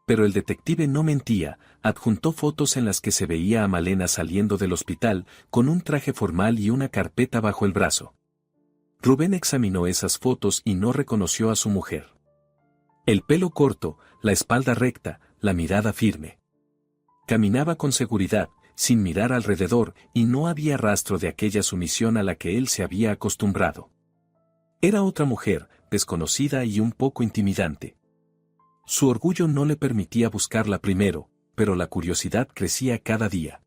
Pero el detective no mentía, adjuntó fotos en las que se veía a Malena saliendo del hospital, con un traje formal y una carpeta bajo el brazo. Rubén examinó esas fotos y no reconoció a su mujer. El pelo corto, la espalda recta, la mirada firme. Caminaba con seguridad, sin mirar alrededor, y no había rastro de aquella sumisión a la que él se había acostumbrado. Era otra mujer, desconocida y un poco intimidante. Su orgullo no le permitía buscarla primero, pero la curiosidad crecía cada día.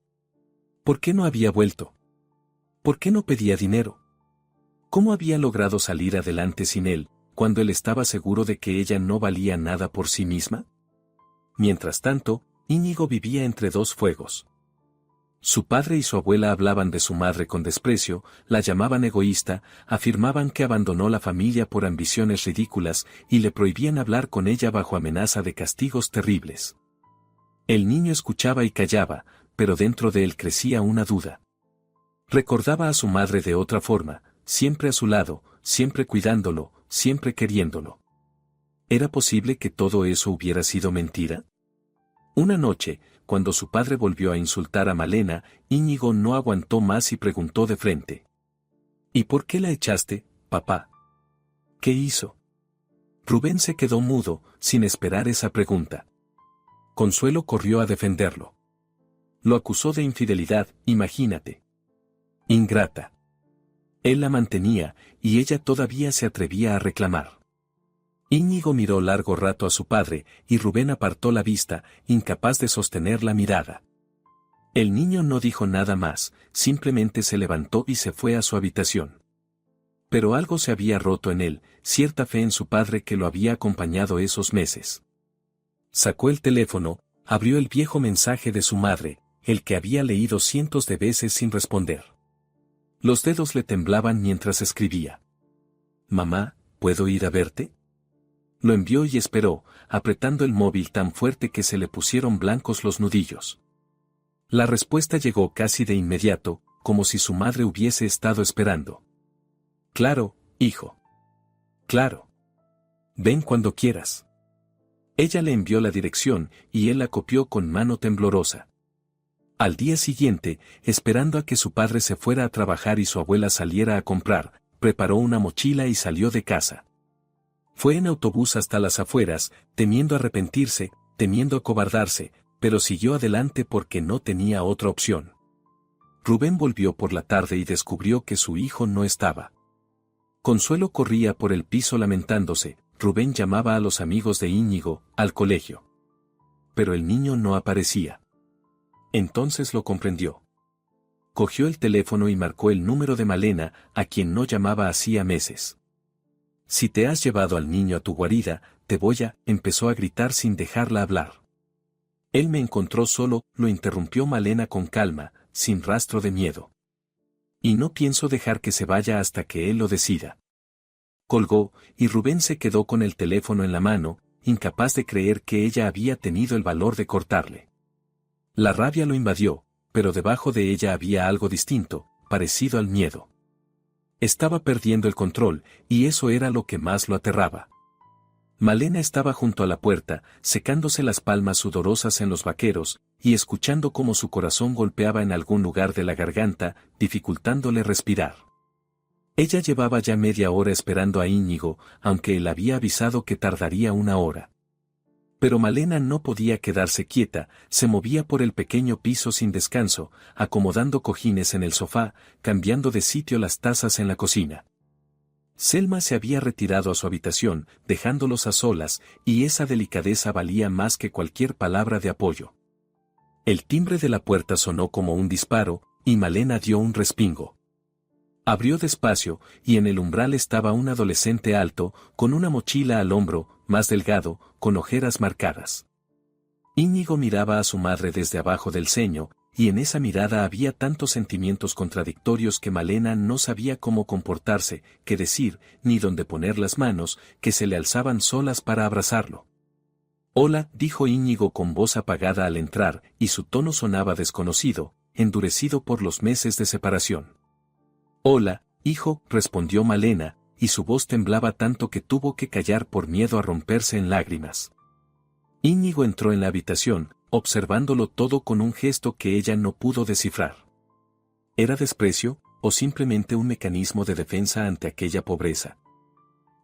¿Por qué no había vuelto? ¿Por qué no pedía dinero? ¿Cómo había logrado salir adelante sin él, cuando él estaba seguro de que ella no valía nada por sí misma? Mientras tanto, Íñigo vivía entre dos fuegos. Su padre y su abuela hablaban de su madre con desprecio, la llamaban egoísta, afirmaban que abandonó la familia por ambiciones ridículas y le prohibían hablar con ella bajo amenaza de castigos terribles. El niño escuchaba y callaba, pero dentro de él crecía una duda. Recordaba a su madre de otra forma, siempre a su lado, siempre cuidándolo, siempre queriéndolo. ¿Era posible que todo eso hubiera sido mentira? Una noche, cuando su padre volvió a insultar a Malena, Íñigo no aguantó más y preguntó de frente. ¿Y por qué la echaste, papá? ¿Qué hizo? Rubén se quedó mudo, sin esperar esa pregunta. Consuelo corrió a defenderlo. Lo acusó de infidelidad, imagínate. Ingrata. Él la mantenía, y ella todavía se atrevía a reclamar. Íñigo miró largo rato a su padre, y Rubén apartó la vista, incapaz de sostener la mirada. El niño no dijo nada más, simplemente se levantó y se fue a su habitación. Pero algo se había roto en él, cierta fe en su padre que lo había acompañado esos meses. Sacó el teléfono, abrió el viejo mensaje de su madre, el que había leído cientos de veces sin responder. Los dedos le temblaban mientras escribía. «Mamá, ¿puedo ir a verte?». Lo envió y esperó, apretando el móvil tan fuerte que se le pusieron blancos los nudillos. La respuesta llegó casi de inmediato, como si su madre hubiese estado esperando. «Claro, hijo. Claro. Ven cuando quieras». Ella le envió la dirección, y él la copió con mano temblorosa. Al día siguiente, esperando a que su padre se fuera a trabajar y su abuela saliera a comprar, preparó una mochila y salió de casa. Fue en autobús hasta las afueras, temiendo arrepentirse, temiendo acobardarse, pero siguió adelante porque no tenía otra opción. Rubén volvió por la tarde y descubrió que su hijo no estaba. Consuelo corría por el piso lamentándose, Rubén llamaba a los amigos de Íñigo, al colegio. Pero el niño no aparecía. Entonces lo comprendió. Cogió el teléfono y marcó el número de Malena, a quien no llamaba hacía meses. «Si te has llevado al niño a tu guarida, te voy a», empezó a gritar sin dejarla hablar. «Él me encontró solo», lo interrumpió Malena con calma, sin rastro de miedo. «Y no pienso dejar que se vaya hasta que él lo decida». Colgó, y Rubén se quedó con el teléfono en la mano, incapaz de creer que ella había tenido el valor de cortarle. La rabia lo invadió, pero debajo de ella había algo distinto, parecido al miedo. Estaba perdiendo el control, y eso era lo que más lo aterraba. Malena estaba junto a la puerta, secándose las palmas sudorosas en los vaqueros, y escuchando cómo su corazón golpeaba en algún lugar de la garganta, dificultándole respirar. Ella llevaba ya media hora esperando a Íñigo, aunque él había avisado que tardaría una hora. Pero Malena no podía quedarse quieta, se movía por el pequeño piso sin descanso, acomodando cojines en el sofá, cambiando de sitio las tazas en la cocina. Selma se había retirado a su habitación, dejándolos a solas, y esa delicadeza valía más que cualquier palabra de apoyo. El timbre de la puerta sonó como un disparo, y Malena dio un respingo. Abrió despacio, y en el umbral estaba un adolescente alto, con una mochila al hombro, más delgado, con ojeras marcadas. Íñigo miraba a su madre desde abajo del ceño, y en esa mirada había tantos sentimientos contradictorios que Malena no sabía cómo comportarse, qué decir, ni dónde poner las manos, que se le alzaban solas para abrazarlo. «Hola», dijo Íñigo con voz apagada al entrar, y su tono sonaba desconocido, endurecido por los meses de separación. «Hola, hijo», respondió Malena, y su voz temblaba tanto que tuvo que callar por miedo a romperse en lágrimas. Íñigo entró en la habitación, observándolo todo con un gesto que ella no pudo descifrar. ¿Era desprecio, o simplemente un mecanismo de defensa ante aquella pobreza?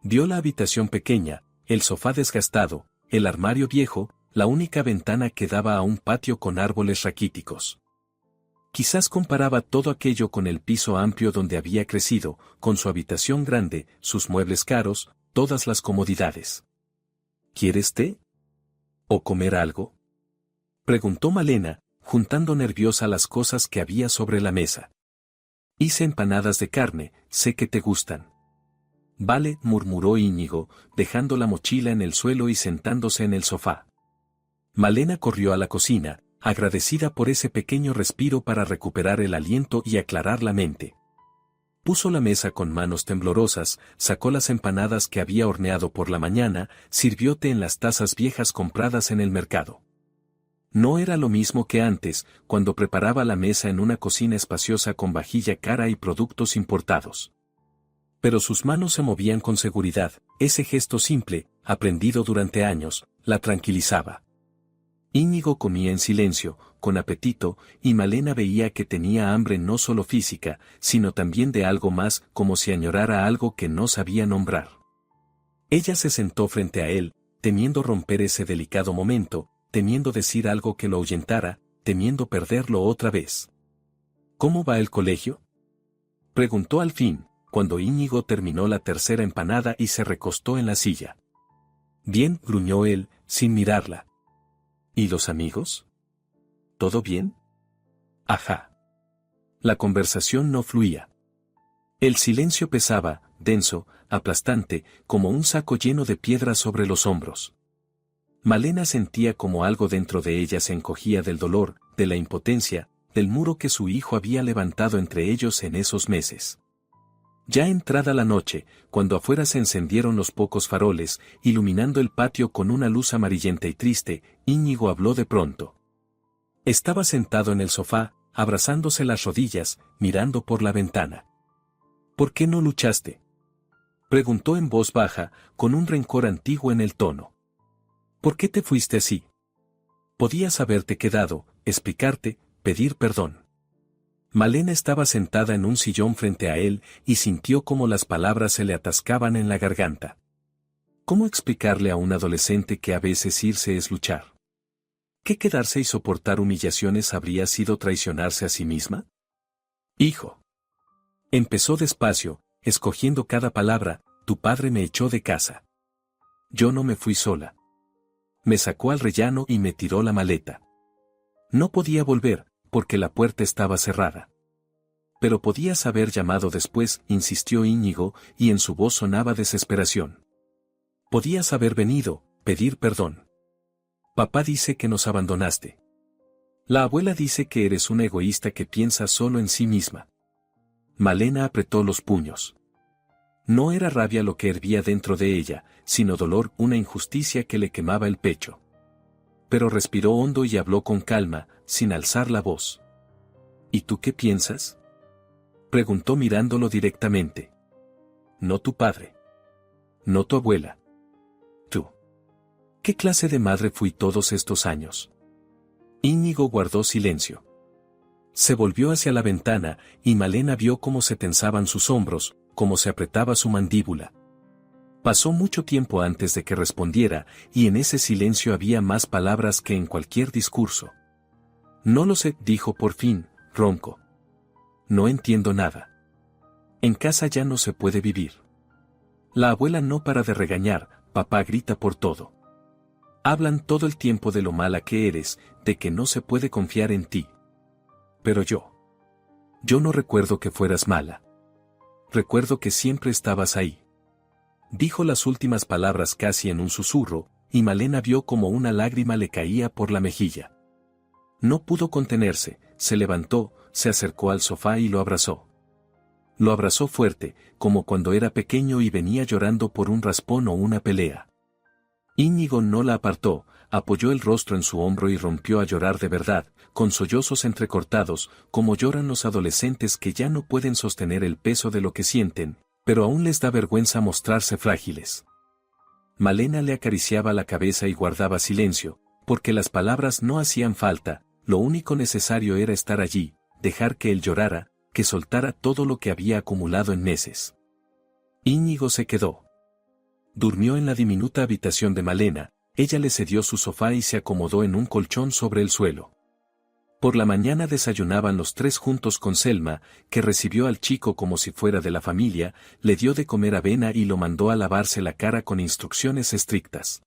Vio la habitación pequeña, el sofá desgastado, el armario viejo, la única ventana que daba a un patio con árboles raquíticos. Quizás comparaba todo aquello con el piso amplio donde había crecido, con su habitación grande, sus muebles caros, todas las comodidades. «¿Quieres té? ¿O comer algo?», preguntó Malena, juntando nerviosa las cosas que había sobre la mesa. Hice empanadas de carne, sé que te gustan. Vale, murmuró Íñigo, dejando la mochila en el suelo y sentándose en el sofá. Malena corrió a la cocina, agradecida por ese pequeño respiro para recuperar el aliento y aclarar la mente. Puso la mesa con manos temblorosas, sacó las empanadas que había horneado por la mañana, sirvió té en las tazas viejas compradas en el mercado. No era lo mismo que antes, cuando preparaba la mesa en una cocina espaciosa con vajilla cara y productos importados. Pero sus manos se movían con seguridad, ese gesto simple, aprendido durante años, la tranquilizaba. Íñigo comía en silencio, con apetito, y Malena veía que tenía hambre no solo física, sino también de algo más, como si añorara algo que no sabía nombrar. Ella se sentó frente a él, temiendo romper ese delicado momento, temiendo decir algo que lo ahuyentara, temiendo perderlo otra vez. ¿Cómo va el colegio?, preguntó al fin, cuando Íñigo terminó la tercera empanada y se recostó en la silla. Bien, gruñó él, sin mirarla. ¿Y los amigos? ¿Todo bien? Ajá. La conversación no fluía. El silencio pesaba, denso, aplastante, como un saco lleno de piedras sobre los hombros. Malena sentía como algo dentro de ella se encogía del dolor, de la impotencia, del muro que su hijo había levantado entre ellos en esos meses. Ya entrada la noche, cuando afuera se encendieron los pocos faroles, iluminando el patio con una luz amarillenta y triste, Íñigo habló de pronto. Estaba sentado en el sofá, abrazándose las rodillas, mirando por la ventana. ¿Por qué no luchaste?, preguntó en voz baja, con un rencor antiguo en el tono. ¿Por qué te fuiste así? Podías haberte quedado, explicarte, pedir perdón. Malena estaba sentada en un sillón frente a él y sintió cómo las palabras se le atascaban en la garganta. ¿Cómo explicarle a un adolescente que a veces irse es luchar? ¿Que quedarse y soportar humillaciones habría sido traicionarse a sí misma? Hijo. Empezó despacio, escogiendo cada palabra, tu padre me echó de casa. Yo no me fui sola. Me sacó al rellano y me tiró la maleta. No podía volver, porque la puerta estaba cerrada. Pero podías haber llamado después, insistió Íñigo, y en su voz sonaba desesperación. Podías haber venido, pedir perdón. Papá dice que nos abandonaste. La abuela dice que eres una egoísta que piensa solo en sí misma. Malena apretó los puños. No era rabia lo que hervía dentro de ella, sino dolor, una injusticia que le quemaba el pecho. Pero respiró hondo y habló con calma, sin alzar la voz. ¿Y tú qué piensas?, preguntó mirándolo directamente. No tu padre. No tu abuela. Tú. ¿Qué clase de madre fui todos estos años? Íñigo guardó silencio. Se volvió hacia la ventana, y Malena vio cómo se tensaban sus hombros, cómo se apretaba su mandíbula. Pasó mucho tiempo antes de que respondiera, y en ese silencio había más palabras que en cualquier discurso. No lo sé, dijo por fin, ronco. No entiendo nada. En casa ya no se puede vivir. La abuela no para de regañar, papá grita por todo. Hablan todo el tiempo de lo mala que eres, de que no se puede confiar en ti. Pero yo no recuerdo que fueras mala. Recuerdo que siempre estabas ahí. Dijo las últimas palabras casi en un susurro, y Malena vio como una lágrima le caía por la mejilla. No pudo contenerse, se levantó, se acercó al sofá y lo abrazó. Lo abrazó fuerte, como cuando era pequeño y venía llorando por un raspón o una pelea. Íñigo no la apartó, apoyó el rostro en su hombro y rompió a llorar de verdad, con sollozos entrecortados, como lloran los adolescentes que ya no pueden sostener el peso de lo que sienten, pero aún les da vergüenza mostrarse frágiles. Malena le acariciaba la cabeza y guardaba silencio, porque las palabras no hacían falta, lo único necesario era estar allí, dejar que él llorara, que soltara todo lo que había acumulado en meses. Íñigo se quedó. Durmió en la diminuta habitación de Malena, ella le cedió su sofá y se acomodó en un colchón sobre el suelo. Por la mañana desayunaban los tres juntos con Selma, que recibió al chico como si fuera de la familia, le dio de comer avena y lo mandó a lavarse la cara con instrucciones estrictas.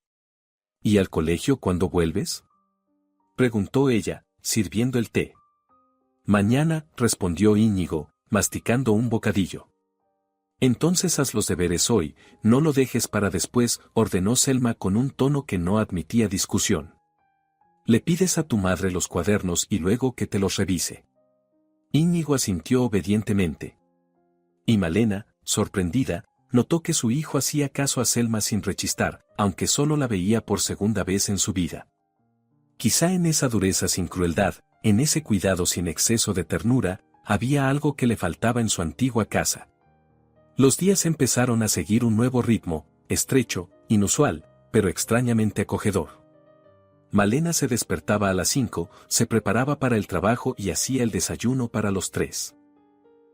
¿Y al colegio cuándo vuelves?, preguntó ella, sirviendo el té. Mañana, respondió Íñigo, masticando un bocadillo. Entonces haz los deberes hoy, no lo dejes para después, ordenó Selma con un tono que no admitía discusión. Le pides a tu madre los cuadernos y luego que te los revise. Íñigo asintió obedientemente. Y Malena, sorprendida, notó que su hijo hacía caso a Selma sin rechistar, aunque solo la veía por segunda vez en su vida. Quizá en esa dureza sin crueldad, en ese cuidado sin exceso de ternura, había algo que le faltaba en su antigua casa. Los días empezaron a seguir un nuevo ritmo, estrecho, inusual, pero extrañamente acogedor. Malena se despertaba a las 5, se preparaba para el trabajo y hacía el desayuno para los 3.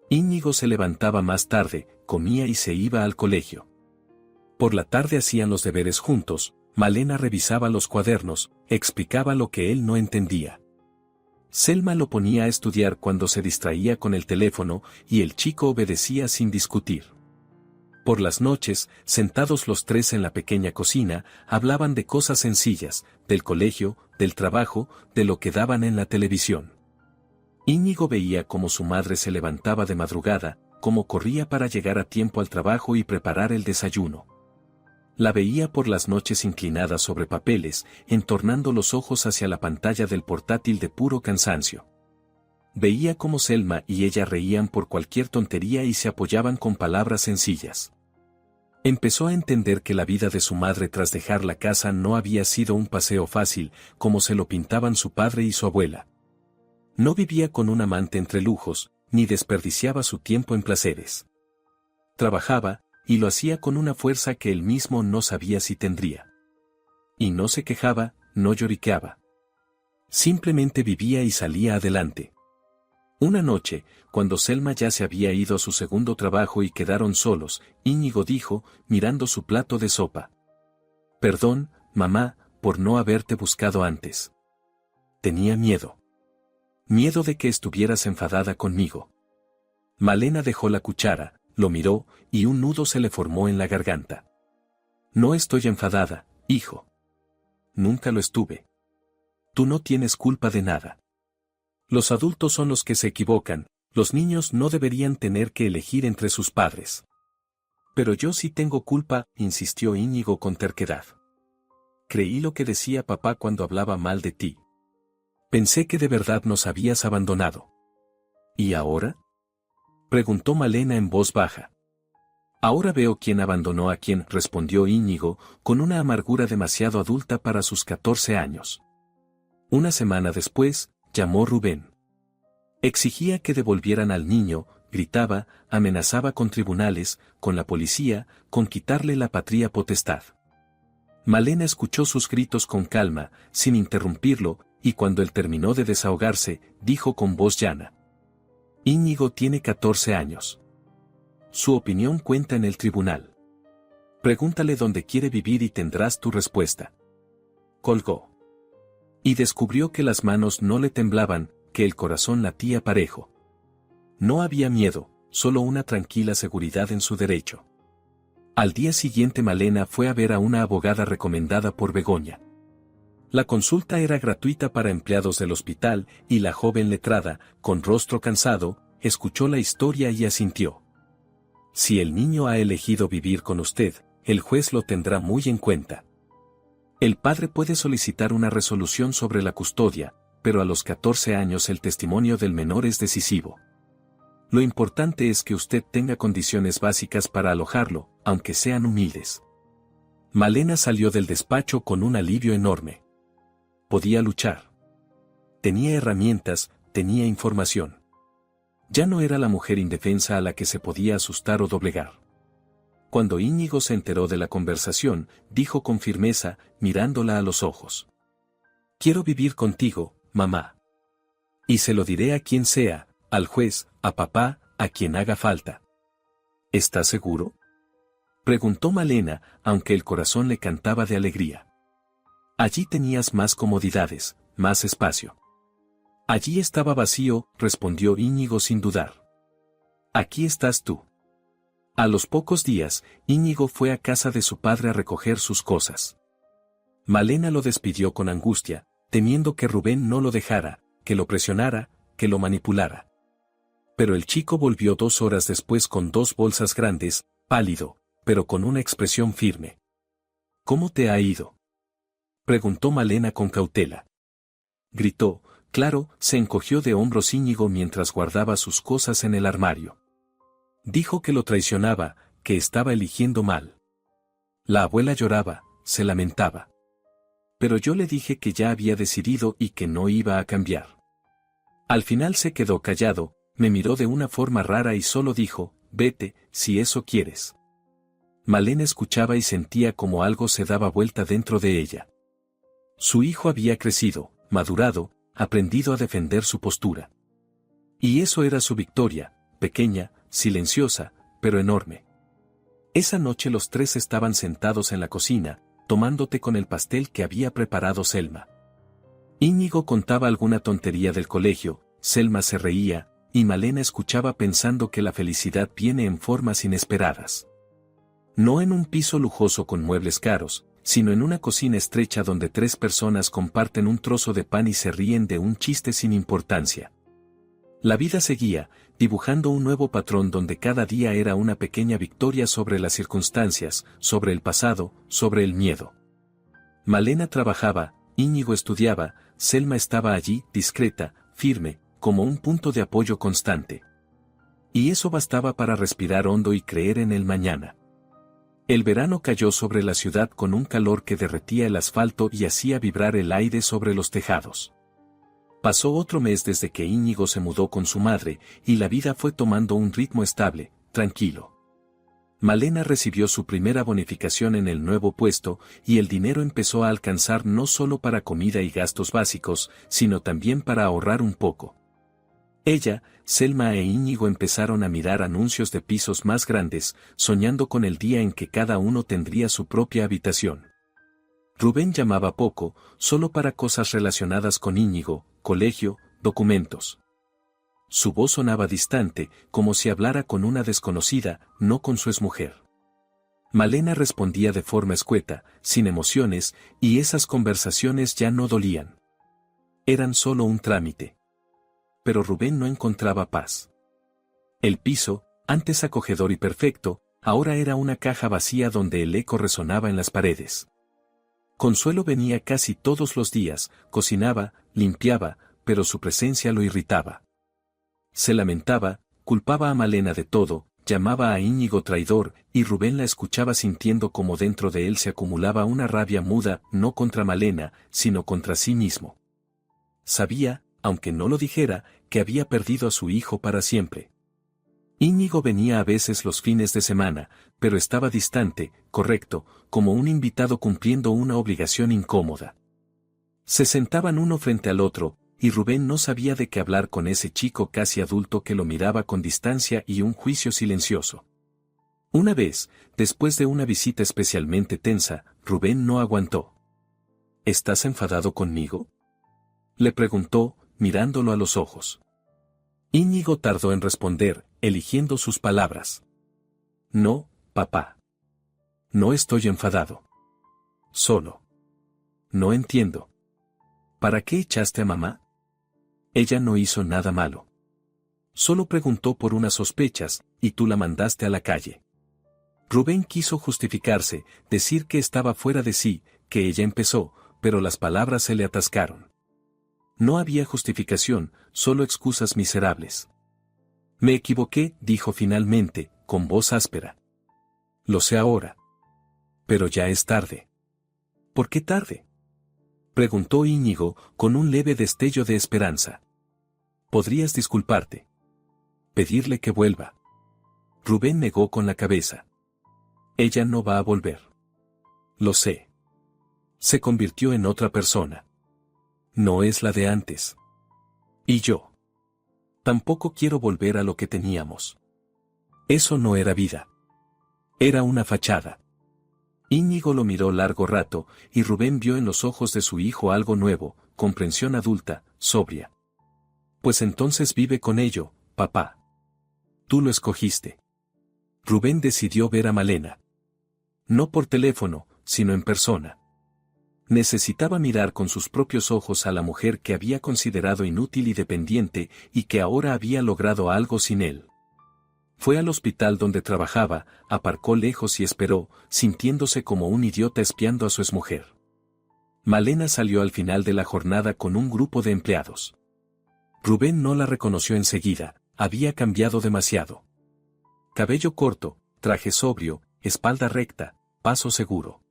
Íñigo se levantaba más tarde, comía y se iba al colegio. Por la tarde hacían los deberes juntos, Malena revisaba los cuadernos, explicaba lo que él no entendía. Selma lo ponía a estudiar cuando se distraía con el teléfono y el chico obedecía sin discutir. Por las noches, sentados los tres en la pequeña cocina, hablaban de cosas sencillas, del colegio, del trabajo, de lo que daban en la televisión. Íñigo veía cómo su madre se levantaba de madrugada, cómo corría para llegar a tiempo al trabajo y preparar el desayuno. La veía por las noches inclinada sobre papeles, entornando los ojos hacia la pantalla del portátil de puro cansancio. Veía cómo Selma y ella reían por cualquier tontería y se apoyaban con palabras sencillas. Empezó a entender que la vida de su madre tras dejar la casa no había sido un paseo fácil, como se lo pintaban su padre y su abuela. No vivía con un amante entre lujos, ni desperdiciaba su tiempo en placeres. Trabajaba, y lo hacía con una fuerza que él mismo no sabía si tendría. Y no se quejaba, no lloriqueaba. Simplemente vivía y salía adelante. Una noche, cuando Selma ya se había ido a su segundo trabajo y quedaron solos, Íñigo dijo, mirando su plato de sopa: «Perdón, mamá, por no haberte buscado antes. Tenía miedo. Miedo de que estuvieras enfadada conmigo». Malena dejó la cuchara, lo miró, y un nudo se le formó en la garganta. «No estoy enfadada, hijo. Nunca lo estuve. Tú no tienes culpa de nada. Los adultos son los que se equivocan, los niños no deberían tener que elegir entre sus padres». «Pero yo sí tengo culpa», insistió Íñigo con terquedad. «Creí lo que decía papá cuando hablaba mal de ti. Pensé que de verdad nos habías abandonado». «¿Y ahora?», preguntó Malena en voz baja. «Ahora veo quién abandonó a quién», respondió Íñigo, con una amargura demasiado adulta para sus 14 años. Una semana después, llamó Rubén. Exigía que devolvieran al niño, gritaba, amenazaba con tribunales, con la policía, con quitarle la patria potestad. Malena escuchó sus gritos con calma, sin interrumpirlo, y cuando él terminó de desahogarse, dijo con voz llana: «Íñigo tiene 14 años. Su opinión cuenta en el tribunal. Pregúntale dónde quiere vivir y tendrás tu respuesta». Colgó. Y descubrió que las manos no le temblaban, que el corazón latía parejo. No había miedo, solo una tranquila seguridad en su derecho. Al día siguiente Malena fue a ver a una abogada recomendada por Begoña. La consulta era gratuita para empleados del hospital, y la joven letrada, con rostro cansado, escuchó la historia y asintió. «Si el niño ha elegido vivir con usted, el juez lo tendrá muy en cuenta. El padre puede solicitar una resolución sobre la custodia, pero a los 14 años el testimonio del menor es decisivo. Lo importante es que usted tenga condiciones básicas para alojarlo, aunque sean humildes». Malena salió del despacho con un alivio enorme. Podía luchar. Tenía herramientas, tenía información. Ya no era la mujer indefensa a la que se podía asustar o doblegar. Cuando Íñigo se enteró de la conversación, dijo con firmeza, mirándola a los ojos: «Quiero vivir contigo, mamá. Y se lo diré a quien sea, al juez, a papá, a quien haga falta». «¿Estás seguro?», preguntó Malena, aunque el corazón le cantaba de alegría. «Allí tenías más comodidades, más espacio». «Allí estaba vacío», respondió Íñigo sin dudar. «Aquí estás tú». A los pocos días, Íñigo fue a casa de su padre a recoger sus cosas. Malena lo despidió con angustia, temiendo que Rubén no lo dejara, que lo presionara, que lo manipulara. Pero el chico volvió 2 horas después con 2 bolsas grandes, pálido, pero con una expresión firme. ¿Cómo te ha ido?, preguntó Malena con cautela. Gritó, claro, se encogió de hombros Íñigo mientras guardaba sus cosas en el armario. Dijo que lo traicionaba, que estaba eligiendo mal. La abuela lloraba, se lamentaba. Pero yo le dije que ya había decidido y que no iba a cambiar. Al final se quedó callado, me miró de una forma rara y solo dijo, vete, si eso quieres. Malena escuchaba y sentía como algo se daba vuelta dentro de ella. Su hijo había crecido, madurado, aprendido a defender su postura. Y eso era su victoria, pequeña, silenciosa, pero enorme. Esa noche los tres estaban sentados en la cocina, tomando té con el pastel que había preparado Selma. Íñigo contaba alguna tontería del colegio, Selma se reía, y Malena escuchaba pensando que la felicidad viene en formas inesperadas. No en un piso lujoso con muebles caros, sino en una cocina estrecha donde 3 personas comparten un trozo de pan y se ríen de un chiste sin importancia. La vida seguía, dibujando un nuevo patrón donde cada día era una pequeña victoria sobre las circunstancias, sobre el pasado, sobre el miedo. Malena trabajaba, Íñigo estudiaba, Selma estaba allí, discreta, firme, como un punto de apoyo constante. Y eso bastaba para respirar hondo y creer en el mañana. El verano cayó sobre la ciudad con un calor que derretía el asfalto y hacía vibrar el aire sobre los tejados. Pasó otro mes desde que Íñigo se mudó con su madre, y la vida fue tomando un ritmo estable, tranquilo. Malena recibió su primera bonificación en el nuevo puesto, y el dinero empezó a alcanzar no solo para comida y gastos básicos, sino también para ahorrar un poco. Ella, Selma e Íñigo empezaron a mirar anuncios de pisos más grandes, soñando con el día en que cada uno tendría su propia habitación. Rubén llamaba poco, solo para cosas relacionadas con Íñigo, colegio, documentos. Su voz sonaba distante, como si hablara con una desconocida, no con su exmujer. Malena respondía de forma escueta, sin emociones, y esas conversaciones ya no dolían. Eran solo un trámite. Pero Rubén no encontraba paz. El piso, antes acogedor y perfecto, ahora era una caja vacía donde el eco resonaba en las paredes. Consuelo venía casi todos los días, cocinaba, limpiaba, pero su presencia lo irritaba. Se lamentaba, culpaba a Malena de todo, llamaba a Íñigo traidor, y Rubén la escuchaba sintiendo como dentro de él se acumulaba una rabia muda, no contra Malena, sino contra sí mismo. Sabía, aunque no lo dijera, que había perdido a su hijo para siempre. Íñigo venía a veces los fines de semana, pero estaba distante, correcto, como un invitado cumpliendo una obligación incómoda. Se sentaban uno frente al otro, y Rubén no sabía de qué hablar con ese chico casi adulto que lo miraba con distancia y un juicio silencioso. Una vez, después de una visita especialmente tensa, Rubén no aguantó. ¿Estás enfadado conmigo?, le preguntó, mirándolo a los ojos. Íñigo tardó en responder, eligiendo sus palabras. No, papá. No estoy enfadado. Solo. No entiendo. ¿Para qué echaste a mamá? Ella no hizo nada malo. Solo preguntó por unas sospechas, y tú la mandaste a la calle. Rubén quiso justificarse, decir que estaba fuera de sí, que ella empezó, pero las palabras se le atascaron. No había justificación, solo excusas miserables. Me equivoqué, dijo finalmente, con voz áspera. Lo sé ahora. Pero ya es tarde. ¿Por qué tarde?, preguntó Íñigo, con un leve destello de esperanza. Podrías disculparte. Pedirle que vuelva. Rubén negó con la cabeza. Ella no va a volver. Lo sé. Se convirtió en otra persona. No es la de antes. Y yo. Tampoco quiero volver a lo que teníamos. Eso no era vida. Era una fachada. Íñigo lo miró largo rato, y Rubén vio en los ojos de su hijo algo nuevo, comprensión adulta, sobria. Pues entonces vive con ello, papá. Tú lo escogiste. Rubén decidió ver a Malena. No por teléfono, sino en persona. Necesitaba mirar con sus propios ojos a la mujer que había considerado inútil y dependiente y que ahora había logrado algo sin él. Fue al hospital donde trabajaba, aparcó lejos y esperó, sintiéndose como un idiota espiando a su exmujer. Malena salió al final de la jornada con un grupo de empleados. Rubén no la reconoció enseguida, había cambiado demasiado. Cabello corto, traje sobrio, espalda recta, paso seguro.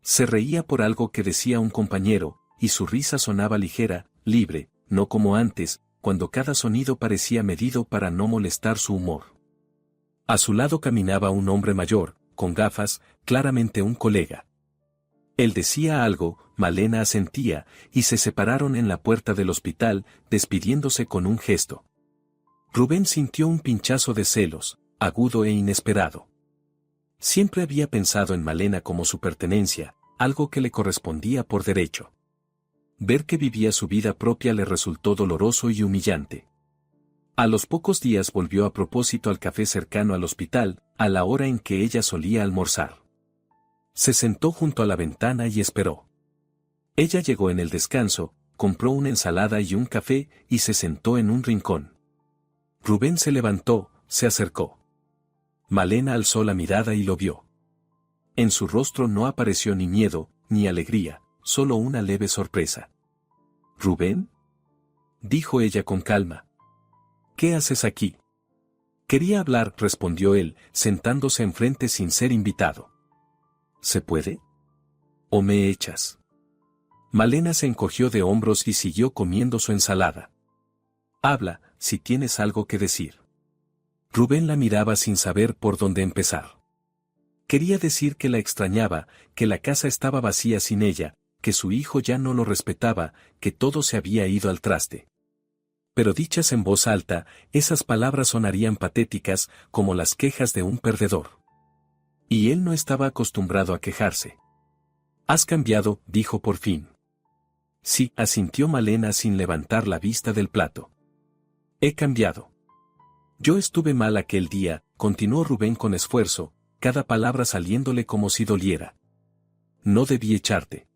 Se reía por algo que decía un compañero, y su risa sonaba ligera, libre, no como antes, cuando cada sonido parecía medido para no molestar su humor. A su lado caminaba un hombre mayor, con gafas, claramente un colega. Él decía algo, Malena asentía, y se separaron en la puerta del hospital, despidiéndose con un gesto. Rubén sintió un pinchazo de celos, agudo e inesperado. Siempre había pensado en Malena como su pertenencia, algo que le correspondía por derecho. Ver que vivía su vida propia le resultó doloroso y humillante. A los pocos días volvió a propósito al café cercano al hospital, a la hora en que ella solía almorzar. Se sentó junto a la ventana y esperó. Ella llegó en el descanso, compró una ensalada y un café y se sentó en un rincón. Rubén se levantó, se acercó. Malena alzó la mirada y lo vio. En su rostro no apareció ni miedo, ni alegría, solo una leve sorpresa. ¿Rubén?, dijo ella con calma. ¿Qué haces aquí? Quería hablar, respondió él, sentándose enfrente sin ser invitado. ¿Se puede? ¿O me echas? Malena se encogió de hombros y siguió comiendo su ensalada. Habla, si tienes algo que decir. Rubén la miraba sin saber por dónde empezar. Quería decir que la extrañaba, que la casa estaba vacía sin ella, que su hijo ya no lo respetaba, que todo se había ido al traste. Pero dichas en voz alta, esas palabras sonarían patéticas, como las quejas de un perdedor. Y él no estaba acostumbrado a quejarse. «Has cambiado», dijo por fin. «Sí», asintió Malena sin levantar la vista del plato. «He cambiado. Yo estuve mal aquel día», continuó Rubén con esfuerzo, cada palabra saliéndole como si doliera. «No debí echarte.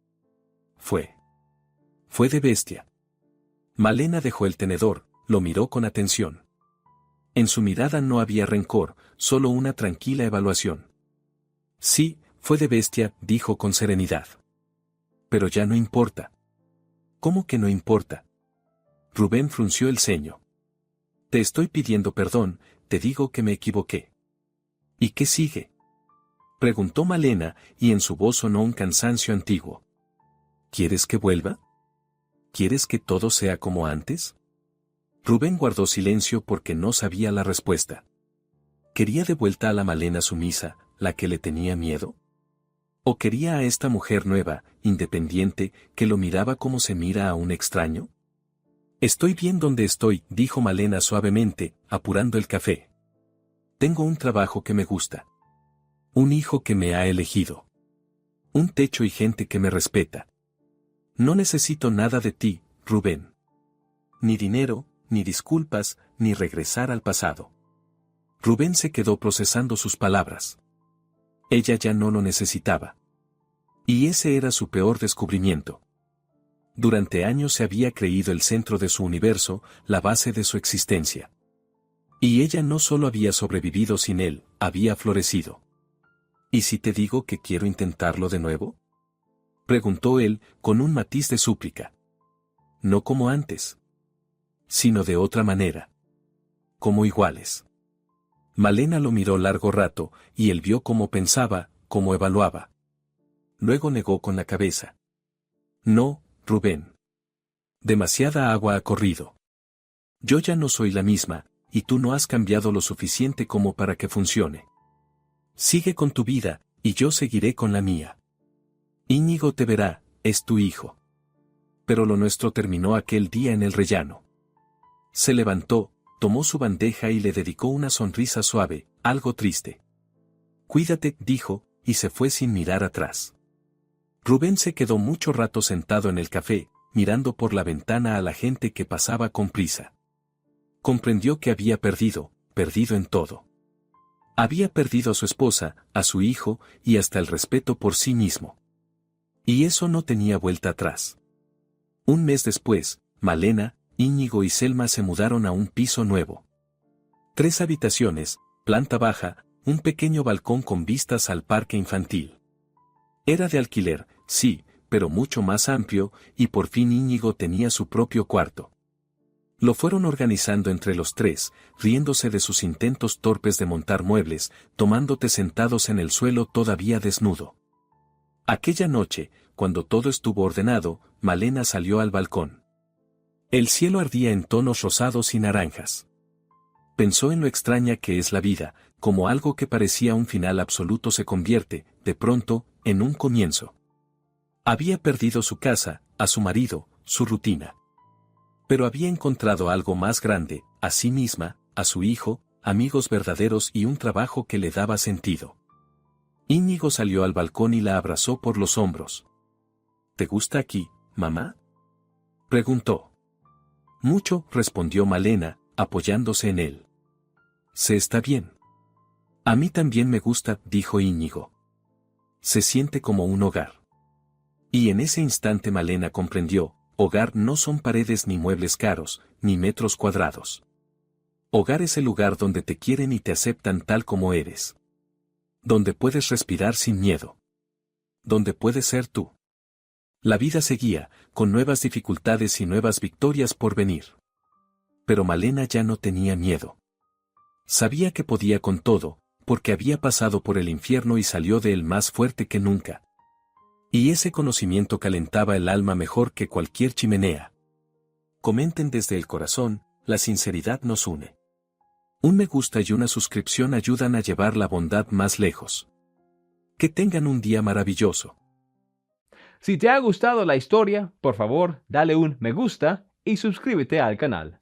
Fue de bestia». Malena dejó el tenedor, lo miró con atención. En su mirada no había rencor, solo una tranquila evaluación. «Sí, fue de bestia», dijo con serenidad. «Pero ya no importa». «¿Cómo que no importa?» Rubén frunció el ceño. «Te estoy pidiendo perdón, te digo que me equivoqué». «¿Y qué sigue?», preguntó Malena, y en su voz sonó un cansancio antiguo. «¿Quieres que vuelva? ¿Quieres que todo sea como antes?». Rubén guardó silencio porque no sabía la respuesta. ¿Quería de vuelta a la Malena sumisa, la que le tenía miedo? ¿O quería a esta mujer nueva, independiente, que lo miraba como se mira a un extraño? «Estoy bien donde estoy», dijo Malena suavemente, apurando el café. «Tengo un trabajo que me gusta. Un hijo que me ha elegido. Un techo y gente que me respeta. No necesito nada de ti, Rubén. Ni dinero, ni disculpas, ni regresar al pasado». Rubén se quedó procesando sus palabras. Ella ya no lo necesitaba. Y ese era su peor descubrimiento. Durante años se había creído el centro de su universo, la base de su existencia. Y ella no solo había sobrevivido sin él, había florecido. «¿Y si te digo que quiero intentarlo de nuevo?», preguntó él, con un matiz de súplica. «No como antes, sino de otra manera. Como iguales». Malena lo miró largo rato, y él vio cómo pensaba, cómo evaluaba. Luego negó con la cabeza. «No, Rubén. Demasiada agua ha corrido. Yo ya no soy la misma, y tú no has cambiado lo suficiente como para que funcione. Sigue con tu vida, y yo seguiré con la mía. Íñigo te verá, es tu hijo». Pero lo nuestro terminó aquel día en el rellano. Se levantó, tomó su bandeja y le dedicó una sonrisa suave, algo triste. «Cuídate», dijo, y se fue sin mirar atrás. Rubén se quedó mucho rato sentado en el café, mirando por la ventana a la gente que pasaba con prisa. Comprendió que había perdido en todo. Había perdido a su esposa, a su hijo, y hasta el respeto por sí mismo. Y eso no tenía vuelta atrás. Un mes después, Malena, Íñigo y Selma se mudaron a un piso nuevo. 3 habitaciones, planta baja, un pequeño balcón con vistas al parque infantil. Era de alquiler, sí, pero mucho más amplio, y por fin Íñigo tenía su propio cuarto. Lo fueron organizando entre los 3, riéndose de sus intentos torpes de montar muebles, tomándote sentados en el suelo todavía desnudo. Aquella noche, cuando todo estuvo ordenado, Malena salió al balcón. El cielo ardía en tonos rosados y naranjas. Pensó en lo extraña que es la vida, como algo que parecía un final absoluto se convierte, de pronto, en un comienzo. Había perdido su casa, a su marido, su rutina. Pero había encontrado algo más grande, a sí misma, a su hijo, amigos verdaderos y un trabajo que le daba sentido. Íñigo salió al balcón y la abrazó por los hombros. ¿Te gusta aquí, mamá?, preguntó. Mucho, respondió Malena, apoyándose en él. Se está bien. A mí también me gusta, dijo Íñigo. Se siente como un hogar. Y en ese instante Malena comprendió, hogar no son paredes ni muebles caros, ni metros cuadrados. Hogar es el lugar donde te quieren y te aceptan tal como eres. Donde puedes respirar sin miedo. Donde puedes ser tú. La vida seguía, con nuevas dificultades y nuevas victorias por venir. Pero Malena ya no tenía miedo. Sabía que podía con todo, porque había pasado por el infierno y salió de él más fuerte que nunca. Y ese conocimiento calentaba el alma mejor que cualquier chimenea. Comenten desde el corazón, la sinceridad nos une. Un me gusta y una suscripción ayudan a llevar la bondad más lejos. Que tengan un día maravilloso. Si te ha gustado la historia, por favor, dale un me gusta y suscríbete al canal.